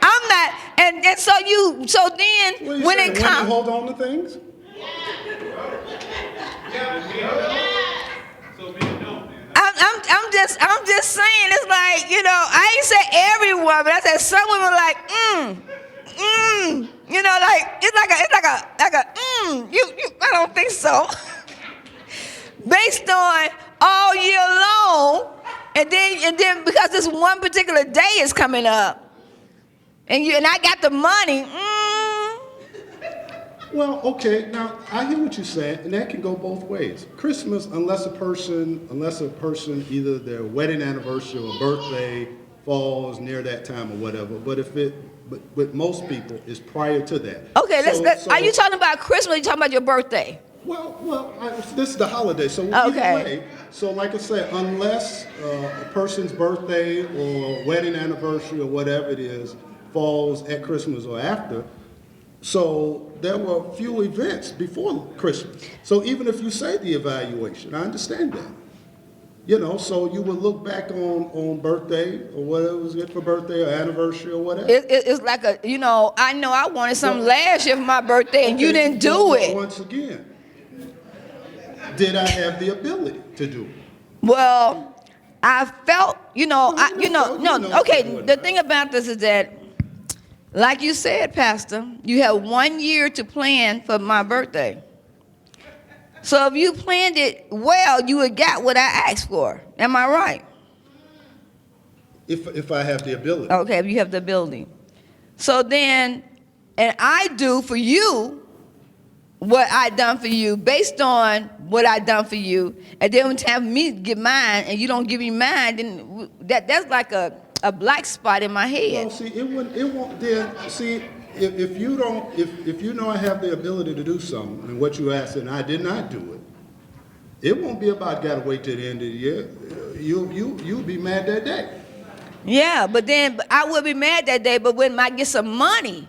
I'm not, and so then What are you when saying? it When you comes, hold on to things? I'm just saying it's like, I ain't say every woman, I said some women like, I don't think so. Based on all year long, and then because this one particular day is coming up, and I got the money. Well, okay, now I hear what you're saying, and that can go both ways. Christmas, unless a person, either their wedding anniversary or birthday falls near that time or whatever. But with most people, it's prior to that. Okay, So- are you talking about Christmas or are you talking about your birthday? This is the holiday, so Okay. either way. So like I said, unless a person's birthday or wedding anniversary or whatever it is falls at Christmas or after, so there were few events before Christmas. So even if you say the evaluation, I understand that. You know, so you would look back on birthday or whatever was good for birthday or anniversary or whatever. It's like I know I wanted something last year for my birthday and you Okay, didn't do but it. Once again, did I have the ability to do it? Well, I felt, okay, what the it thing about this is that, like you said, Pastor, you have 1 year to plan for my birthday. So if you planned it well, you would got what I asked for. Am I right? If I have the ability. Okay, if you have the ability. So then, and I do for you what I done for you based on what I done for you, and then when time for me to get mine and you don't give me mine, then that's like a black spot in my head. Well, see, it won't then, see, if you know I have the ability to do something, and what you asked, and I did not do it won't be about gotta wait till the end of the year. You'll be mad that day. Yeah, but then I would be mad that day, but when I get some money,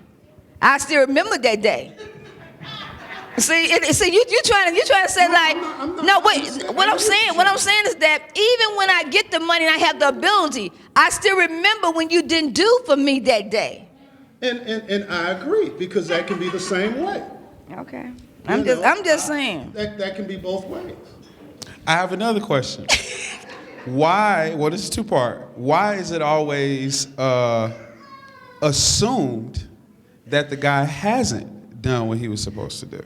I still remember that day. See, you trying to say like, no, wait. What I'm saying is that even when I get the money and I have the ability, I still remember when you didn't do for me that day. And I agree, because that can be the same way. Okay, You know, I'm just saying. That can be both ways. I have another question. Why, well, this is two-part. Why is it always assumed that the guy hasn't done what he was supposed to do?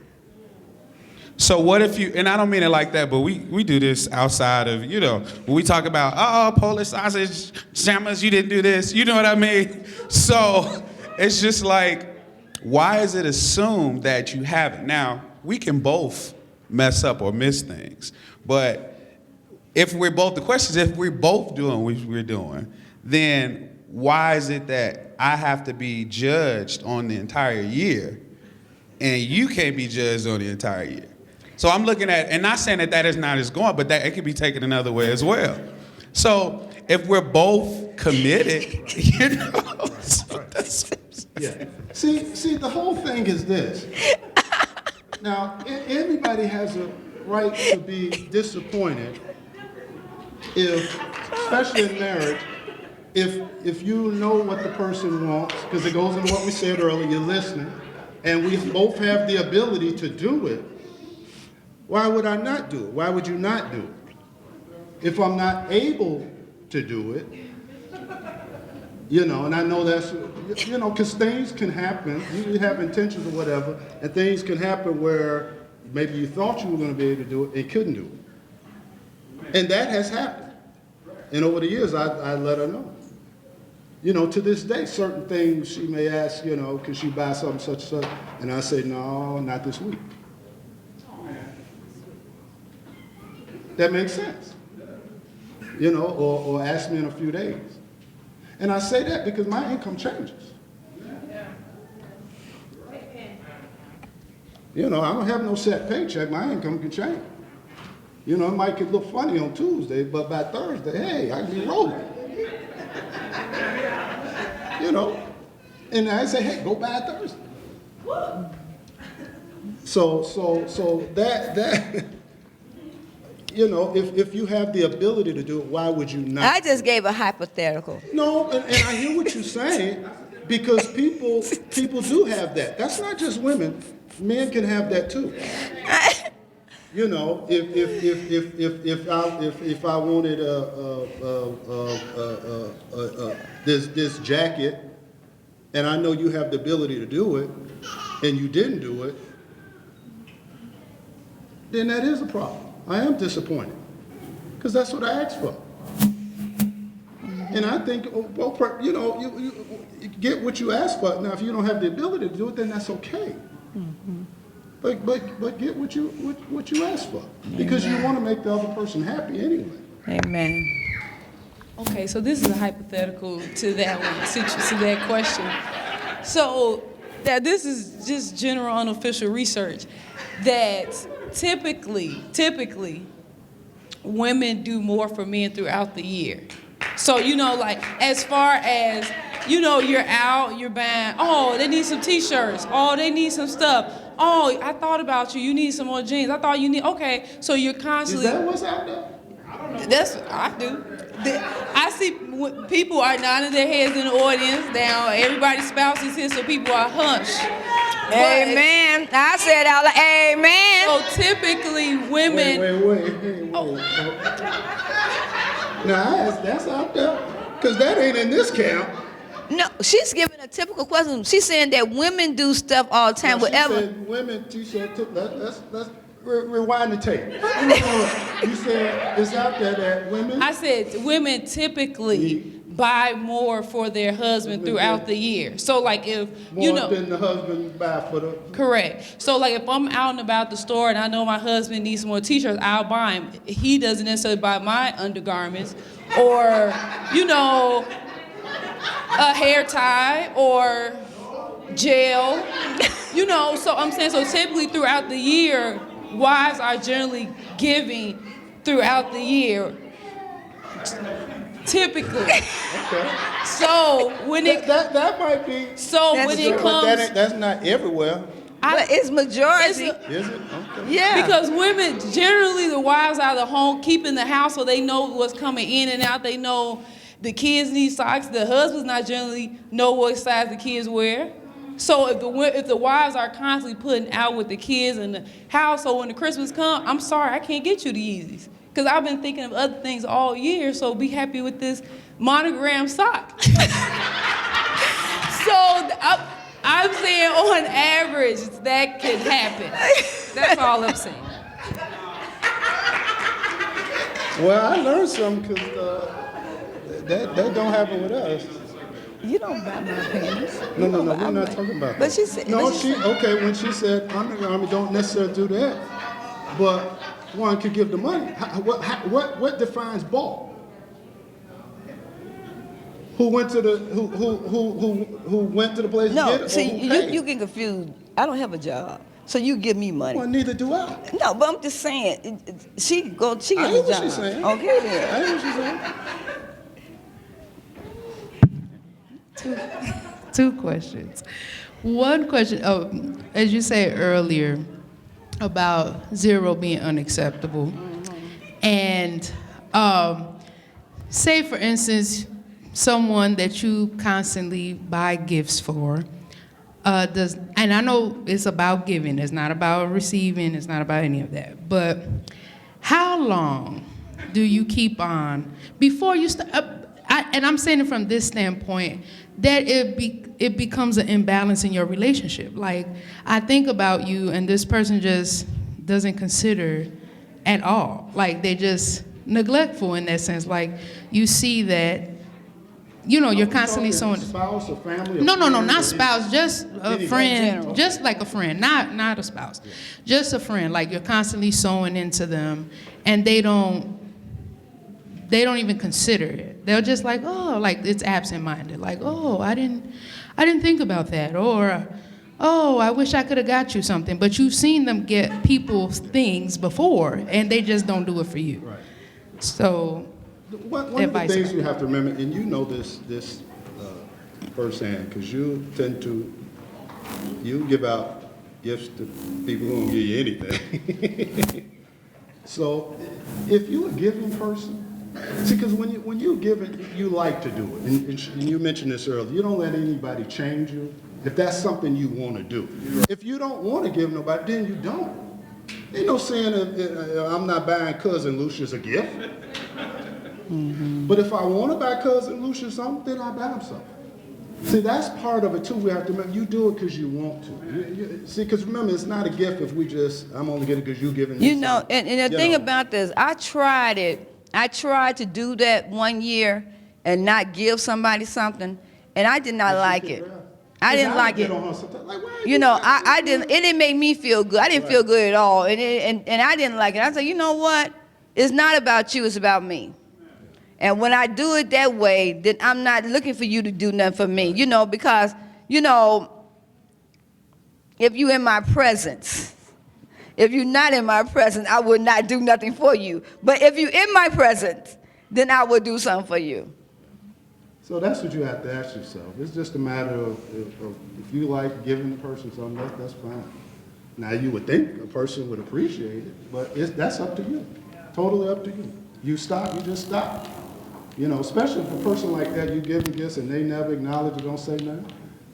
So what if you, and I don't mean it like that, but we do this outside of, when we talk about, Polish sausage, shamas, you didn't do this, you know what I mean? So it's just like, why is it assumed that you haven't? Now, we can both mess up or miss things, but the question is, if we're both doing what we're doing, then why is it that I have to be judged on the entire year and you can't be judged on the entire year? So I'm looking at, and not saying that is not as going, but that it can be taken another way as well. So if we're both committed, so that's, Yeah. See, the whole thing is this. Now, everybody has a right to be disappointed especially in marriage, if you know what the person wants, because it goes into what we said earlier, you're listening, and we both have the ability to do it, why would I not do it? Why would you not do it? If I'm not able to do it, and I know that's, because things can happen. You have intentions or whatever, and things can happen where maybe you thought you were going to be able to do it and couldn't do it. And that has happened. And over the years, I let her know. To this day, certain things she may ask, can she buy something such and such? And I say, no, not this week. That makes sense. Or ask me in a few days. And I say that because my income changes. I don't have no set paycheck. My income can change. It might look funny on Tuesday, but by Thursday, hey, I can be rolling. And I say, hey, go buy Thursday. So that if you have the ability to do it, why would you not? I just gave a hypothetical. No, and I hear what you're saying, because people do have that. That's not just women. Men can have that too. If I wanted this jacket, and I know you have the ability to do it, and you didn't do it, then that is a problem. I am disappointed, because that's what I asked for. And I think, you get what you asked for. Now, if you don't have the ability to do it, then that's okay. Mm-hmm. But get what you asked for, because you want to make the other person happy anyway. Amen. Okay, so this is a hypothetical to that one, to that question. So that this is just general unofficial research that typically, women do more for men throughout the year. So, like as far as, you're out, you're buying, oh, they need some t-shirts, oh, they need some stuff. Oh, I thought about you. You need some more jeans. I thought you need, okay. So you're Is constantly. that what's out there? I do. I see people are nodding their heads in the audience now. Everybody's spouse is here, so people are hushed. Amen. I said out loud, amen. So typically women. Wait. Now, that's out there. Because that ain't in this camp. No, she's giving a typical question. She's saying that women do stuff all the time, Now, she whatever. said women t-shirt, let's rewind the tape. You said it's out there that women. I said women typically buy more for their husband throughout the year. So like if More than the husband buy for the. Correct. So like if I'm out and about the store and I know my husband needs more t-shirts, I'll buy him. He doesn't necessarily buy my undergarments or, a hair tie or gel. So I'm saying, so typically throughout the year, wives are generally giving throughout the year. Typically. Okay. So when it That might be. so That's when true. it But comes that's not everywhere. But it's majority. Is it? Okay. Yeah. because women generally the wives are the home keeping the house, so they know what's coming in and out. They know the kids need socks. The husbands not generally know what size the kids wear. So if the wives are constantly putting out with the kids in the house, so when the Christmas comes, I'm sorry, I can't get you the Yeezys. Because I've been thinking of other things all year, so be happy with this monogram sock. So I'm saying on average, that could happen. That's all I'm saying. Well, I learned something because that don't happen with us. You don't buy my panties. No, we're not talking about that. But she said. No, but she said- okay, when she said undergarment, don't necessarily do that. But one could give the money. What defines bought? Who went to the who went to the place to get No, it? see, or who paid? you get confused. I don't have a job, so you give me money. Well, neither do I. No, but I'm just saying, she I gets hear a what job. she's saying. Okay then. I hear what she's saying. Two questions. One question, as you said earlier, about zero being unacceptable. And say, for instance, someone that you constantly buy gifts for, and I know it's about giving, it's not about receiving, it's not about any of that, but how long do you keep on before you start? And I'm saying it from this standpoint, that it becomes an imbalance in your relationship. Like, I think about you, and this person just doesn't consider at all. Like, they're just neglectful in that sense. Like, you see that, you're constantly sowing. Spouse or family? Or No, friends not or spouse, just a Any- friend, general. just like a friend, not a spouse, just a friend. Like, you're constantly sowing into them, and they don't even consider it. They're just like, oh, like it's absent-minded. Like, oh, I didn't think about that, or, oh, I wish I could have got you something. But you've seen them get people things before, and they just don't do it for you. Right. So. One of the Advice. things you have to remember, and you know this firsthand, because you give out gifts to people who don't give you anything. So if you're a giving person, see, because when you're giving, you like to do it. And you mentioned this earlier. You don't let anybody change you if that's something you want to do. If you don't want to give nobody, then you don't. Ain't no saying I'm not buying Cousin Lucius a gift. But if I want to buy Cousin Lucius something, then I buy him something. See, that's part of it too. We have to remember, you do it because you want to. See, because remember, it's not a gift if I'm only getting it because you're giving me something. And the thing about this, I tried it. I tried to do that one year and not give somebody something, and I did not like it. I didn't like it. I didn't. It didn't make me feel good. I didn't feel good at all, and I didn't like it. I said, you know what? It's not about you. It's about me. And when I do it that way, then I'm not looking for you to do nothing for me, because, if you're in my presence, if you're not in my presence, I would not do nothing for you. But if you're in my presence, then I will do something for you. So that's what you have to ask yourself. It's just a matter of if you like giving the person something, that's fine. Now, you would think a person would appreciate it, but that's up to you. Totally up to you. You stop, you just stop. Especially if a person like that, you give them gifts and they never acknowledge or don't say nothing,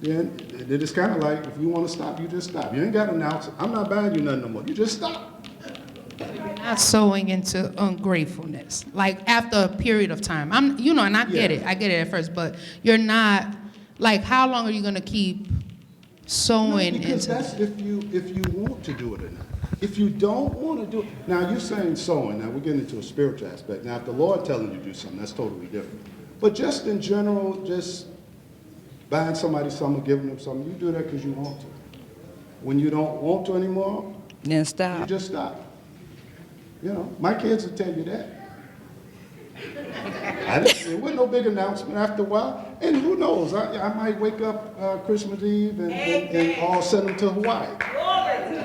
then it's kind of like, if you want to stop, you just stop. You ain't got to announce it. I'm not buying you nothing no more. You just stop. Not sowing into ungratefulness, like after a period of time. And I get it. I get it at first, but you're not, like, how long are you going to keep sowing because into? that's if you want to do it or not. If you don't want to do it, now you're saying sowing. Now we're getting into a spiritual aspect. Now if the Lord telling you to do something, that's totally different. But just in general, just buying somebody something, giving them something, you do that because you want to. When you don't want to anymore, Then you stop. just stop. My kids will tell you that. It wasn't no big announcement after a while. And who knows, I might wake up Christmas Eve and all send them to Hawaii.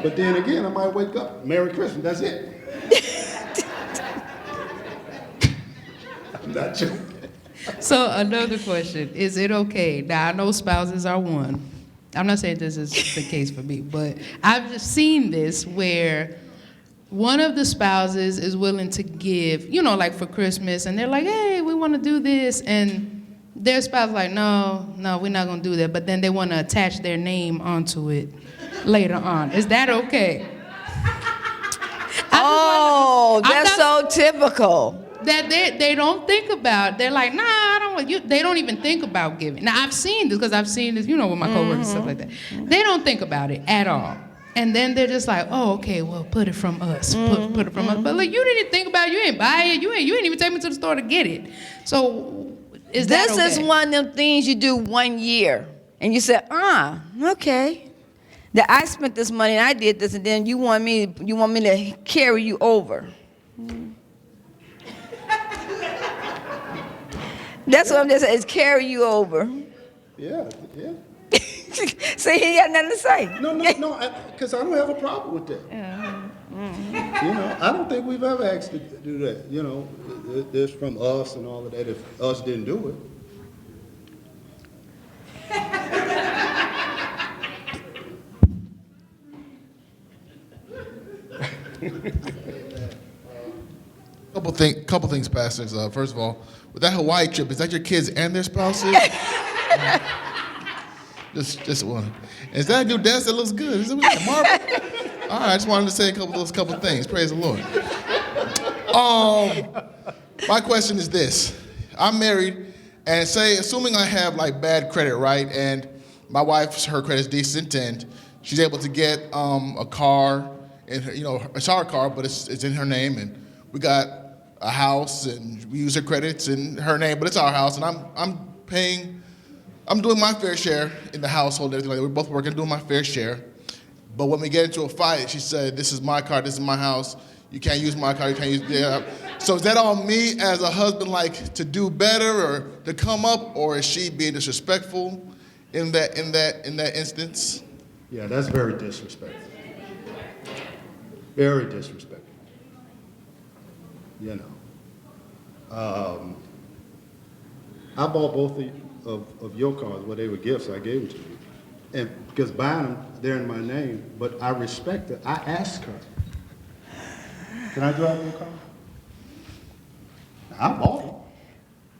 But then again, I might wake up, Merry Christmas, that's it. I'm not joking. So another question, is it okay? Now, I know spouses are one. I'm not saying this is the case for me, but I've just seen this where one of the spouses is willing to give, like for Christmas, and they're like, hey, we want to do this. And their spouse is like, no, we're not going to do that. But then they want to attach their name onto it later on. Is that okay? Oh, that's so typical. That they don't think about. They're like, nah, I don't want you. They don't even think about giving. Now, I've seen this because I've seen this, with my coworkers and stuff like that. They don't think about it at all. And then they're just like, oh, okay, well, put it from us. Put it from us. But like, you didn't think about it. You ain't buy it. You ain't even take me to the store to get it. So is that okay? This is one of them things you do 1 year. And you say, okay. That I spent this money and I did this, and then you want me to carry you over. That's what I'm just saying, is carry you over. Yeah. See, he got nothing to say. No, because I don't have a problem with that. I don't think we've ever asked to do that. This from us and all of that, if us didn't do it. Couple things, pastors. First of all, with that Hawaii trip, is that your kids and their spouses? Just one. Is that a new desk that looks good? Is it marble? All right, I just wanted to say a couple things. Praise the Lord. My question is this: I'm married, and assuming I have like bad credit, right? And my wife, her credit's decent, and she's able to get a car, and it's our car, but it's in her name, and we got a house, and we use her credits in her name, but it's our house, and I'm doing my fair share in the household, everything like that. We're both working, doing my fair share. But when we get into a fight, she said, this is my car, this is my house. You can't use my car, you can't use it. So is that on me as a husband, like, to do better or to come up, or is she being disrespectful in that instance? Yeah, that's very disrespectful. Very disrespectful. I bought both of your cars, well, they were gifts, I gave them to you. And because buying them, they're in my name, but I respect it. I asked her, can I drive your car? I bought them.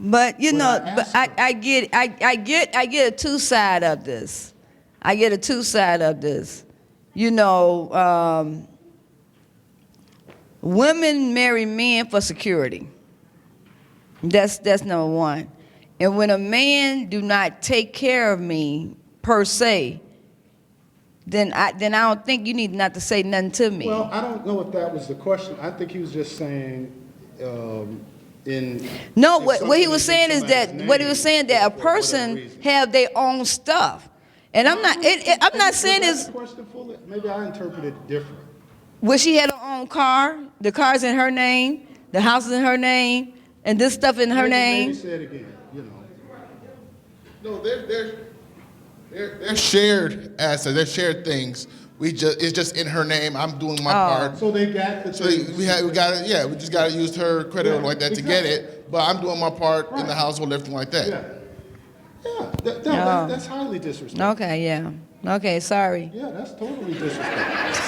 But But I get a two side of this. I get a two side of this. Women marry men for security. That's number one. And when a man do not take care of me per se, then I don't think you need not to say nothing to me. Well, I don't know if that was the question. I think he was just saying No, what he was saying is that a person have their own stuff, and I'm not saying this. this. Question fully? Maybe I interpreted it different. Well, she had her own car. The car's in her name. The house is in her name. And this stuff in her name? Maybe say it again, you know. No, they're shared assets. They're shared things. It's just in her name. I'm doing my part. So they got the So things. we just got to use her credit or like that to get it. But I'm doing my part in the household, everything like that. That's highly disrespectful. Okay, yeah. Okay, sorry. Yeah, that's totally disrespectful.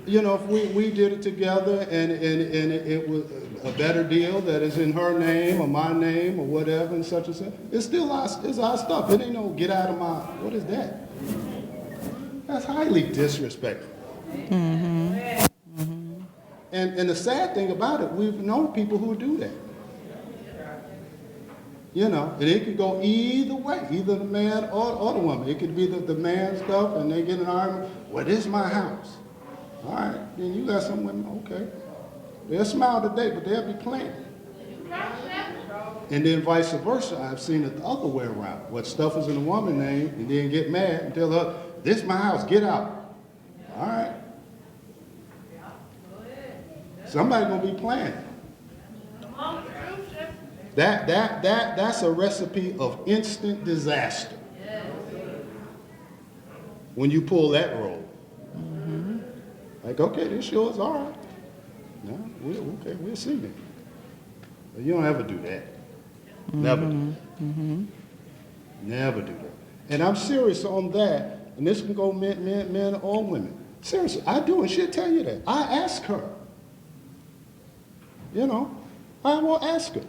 You know, if we did it together and it was a better deal that is in her name or my name or whatever and such, it's still our stuff. It ain't no get out of my, what is that? That's highly disrespectful. And the sad thing about it, we've known people who do that. You know, and it could go either way, either the man or the woman. It could be the man's stuff and they get an argument, well, this is my house. All right, then you got some women, okay. They'll smile today, but they'll be playing. And then vice versa, I've seen it the other way around. What stuff is in a woman's name and then get mad and tell her, this is my house, get out. All right. Somebody's gonna be playing. That's a recipe of instant disaster. When you pull that roll. Like, okay, this yours, all right. No, we'll see then. But you don't ever do that. Never do that. Never do that. And I'm serious on that, and this can go men or women. Seriously, I do, and she'll tell you that. I ask her. You know, I will ask her.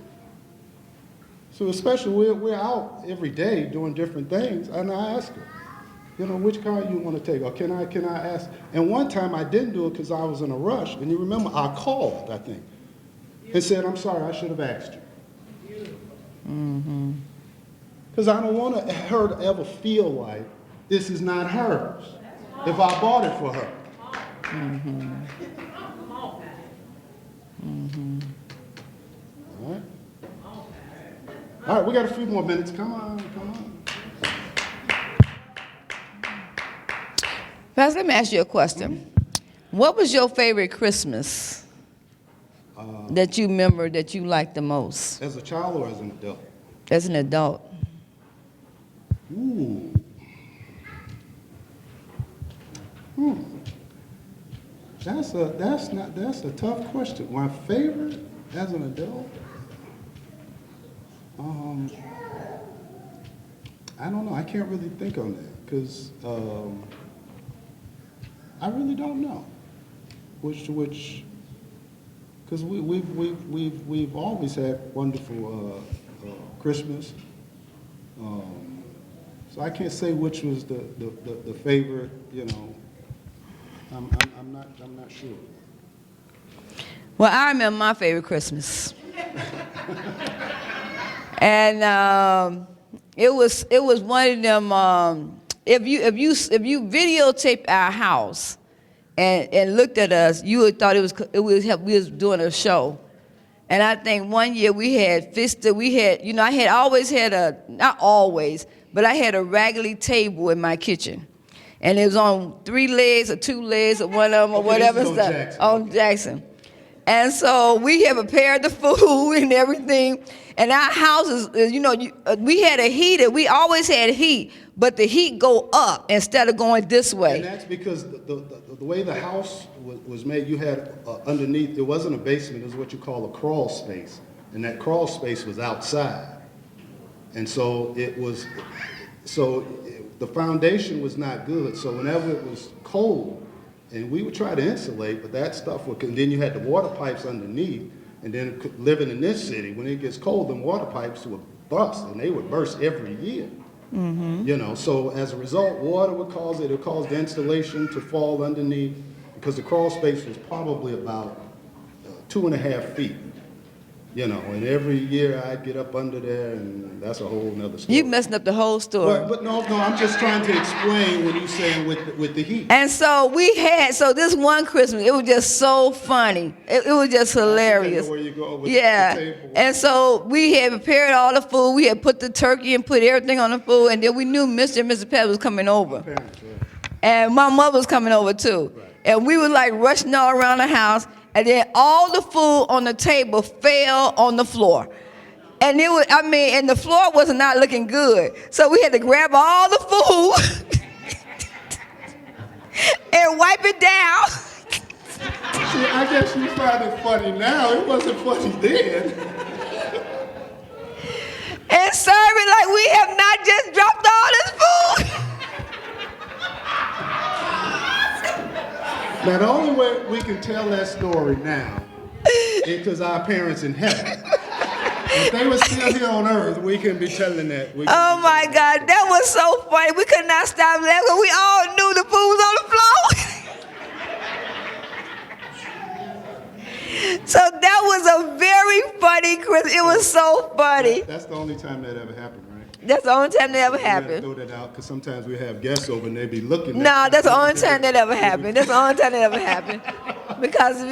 So especially we're out every day doing different things, and I ask her, you know, which car you want to take, or can I ask? And one time I didn't do it because I was in a rush, and you remember I called, I think, and said, I'm sorry, I should have asked you. Because I don't want her to ever feel like this is not hers if I bought it for her. All right. All right, we got a few more minutes. Come on. Pastor, let me ask you a question. What was your favorite Christmas that you remember that you liked the most? As a child or as an adult? As an adult. Ooh. That's a tough question. My favorite as an adult? I don't know. I can't really think on that because I really don't know which because we've always had wonderful Christmas. So I can't say which was the favorite. You know, I'm not sure. Well, I remember my favorite Christmas. And it was one of them. If you videotaped our house and looked at us, you would thought we was doing a show. And I think one year I had always had not always, but I had a raggedy table in my kitchen. And it was on 3 legs or 2 legs or one of them or whatever stuff. On Jackson. And so we had prepared the food and everything. And our house is, we had a heater. We always had heat, but the heat go up instead of going this way. And that's because the way the house was made, you had underneath, it wasn't a basement, it was what you call a crawl space. And that crawl space was outside. And so the foundation was not good. So whenever it was cold, and we would try to insulate, but that stuff would, and then you had the water pipes underneath, and then living in this city, when it gets cold, them water pipes would bust, and they would burst every year. You know, so as a result, water would cause the insulation to fall underneath, because the crawl space was probably about 2.5 feet. You know, and every year I'd get up under there, and that's a whole nother story. You messing up the whole story. But no, I'm just trying to explain what you're saying with the heat. And so this one Christmas, it was just so funny. It was just hilarious. Where you go with yeah. the table. And so we had prepared all the food. We had put the turkey and put everything on the food, and then we knew Mr. and Mrs. Pettis was coming over. Parents, yeah. And my mother was coming over too. Right. And we were like rushing all around the house. and then all the food on the table fell on the floor. And it was, and the floor was not looking good. So we had to grab all the food and wipe it down. See, I guess you find it funny now. It wasn't funny then. And serve it like we have not just dropped all this food. Now, the only way we can tell that story now is because our parents in heaven. If they were still here on earth, we can be telling that. Oh my God, that was so funny. We could not stop laughing. We all knew the food was on the floor. So that was a very funny Christmas. It was so funny. That's the only time that ever happened, right? That's the only time that ever We had to happened. throw that out because sometimes we have guests over and they be looking. No, that's the only time that ever happened. That's the only time that ever happened. Because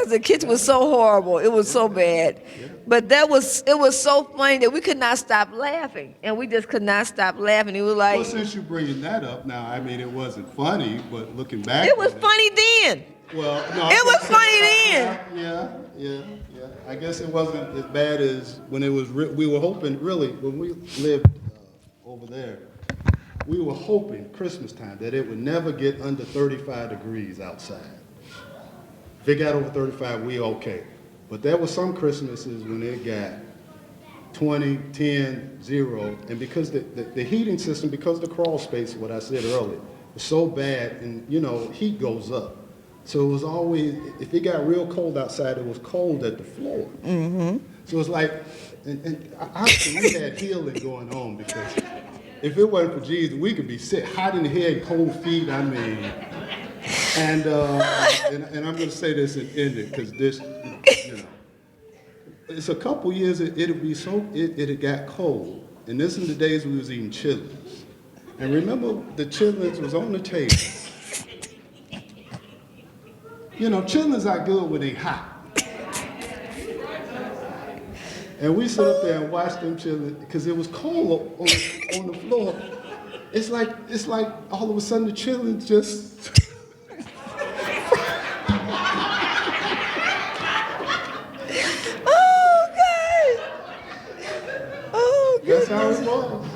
the kitchen was so horrible. It was so bad. But it was so funny that we could not stop laughing. And we just could not stop laughing. It was like, Well, since you're bringing that up now, I mean, it wasn't funny, but looking back. it was on funny then. Well, no. It was funny then. Yeah. I guess it wasn't as bad as when it was. We were hoping, really, when we lived over there, we were hoping Christmas time that it would never get under 35 degrees outside. If it got over 35, we okay. But there were some Christmases when it got 20, 10, 0, and because the heating system, because the crawl space, what I said earlier, was so bad, and heat goes up. So it was always, if it got real cold outside, it was cold at the floor. Mm-hmm. So it's like, and obviously we had healing going on because if it wasn't for Jesus, we could be sick, hot in the head, cold feet, and I'm going to say this and end it because this, it's a couple years, it had got cold. And this is the days we was eating chitlins. And remember, the chitlins was on the table. Chitlins are good when they hot. And we sit up there and watch them chitlins because it was cold on the floor. It's like all of a sudden the chitlins just. That's how it was.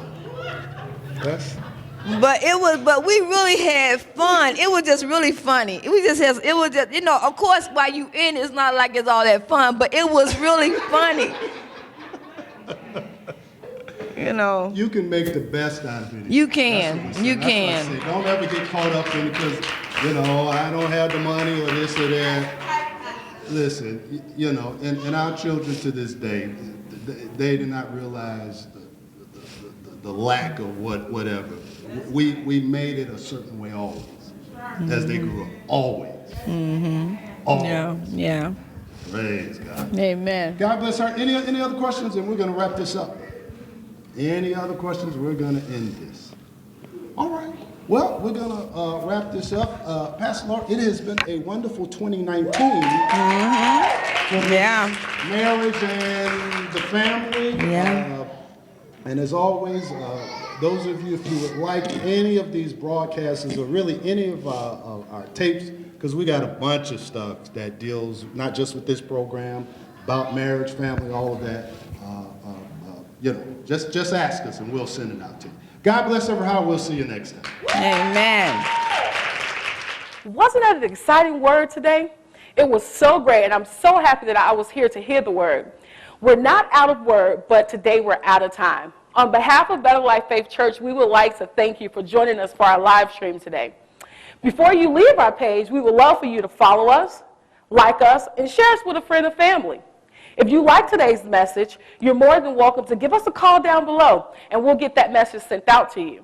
But we really had fun. It was just really funny. Of course, while you in, it's not like it's all that fun, but it was really funny. You can make the best out of it. You can. Don't ever get caught up in it because, I don't have the money or this or that. Listen, and our children to this day, they do not realize the lack of whatever. We made it a certain way always, as they grew up. Always. Mm-hmm. Always. Yeah. Praise God. Amen. God bless her. Any other questions? And we're going to wrap this up. Any other questions? We're going to end this. All right. Well, we're going to wrap this up. Pastor Laura, it has been a wonderful 2019. Mm-hmm. Yeah. Marriage and the family. Yeah. And as always, those of you, if you would like any of these broadcasts or really any of our tapes, because we got a bunch of stuff that deals not just with this program, about marriage, family, all of that, just ask us and we'll send it out to you. God bless everyone. We'll see you next time. Amen. Wasn't that an exciting word today? It was so great, and I'm so happy that I was here to hear the word. We're not out of word, but today we're out of time. On behalf of Better Life Faith Church, we would like to thank you for joining us for our live stream today. Before you leave our page, we would love for you to follow us, like us, and share us with a friend or family. If you like today's message, you're more than welcome to give us a call down below, and we'll get that message sent out to you.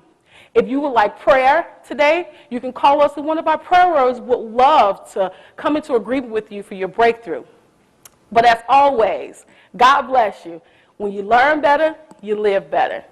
If you would like prayer today, you can call us, and one of our prayer warriors would love to come into agreement with you for your breakthrough. But as always, God bless you. When you learn better, you live better.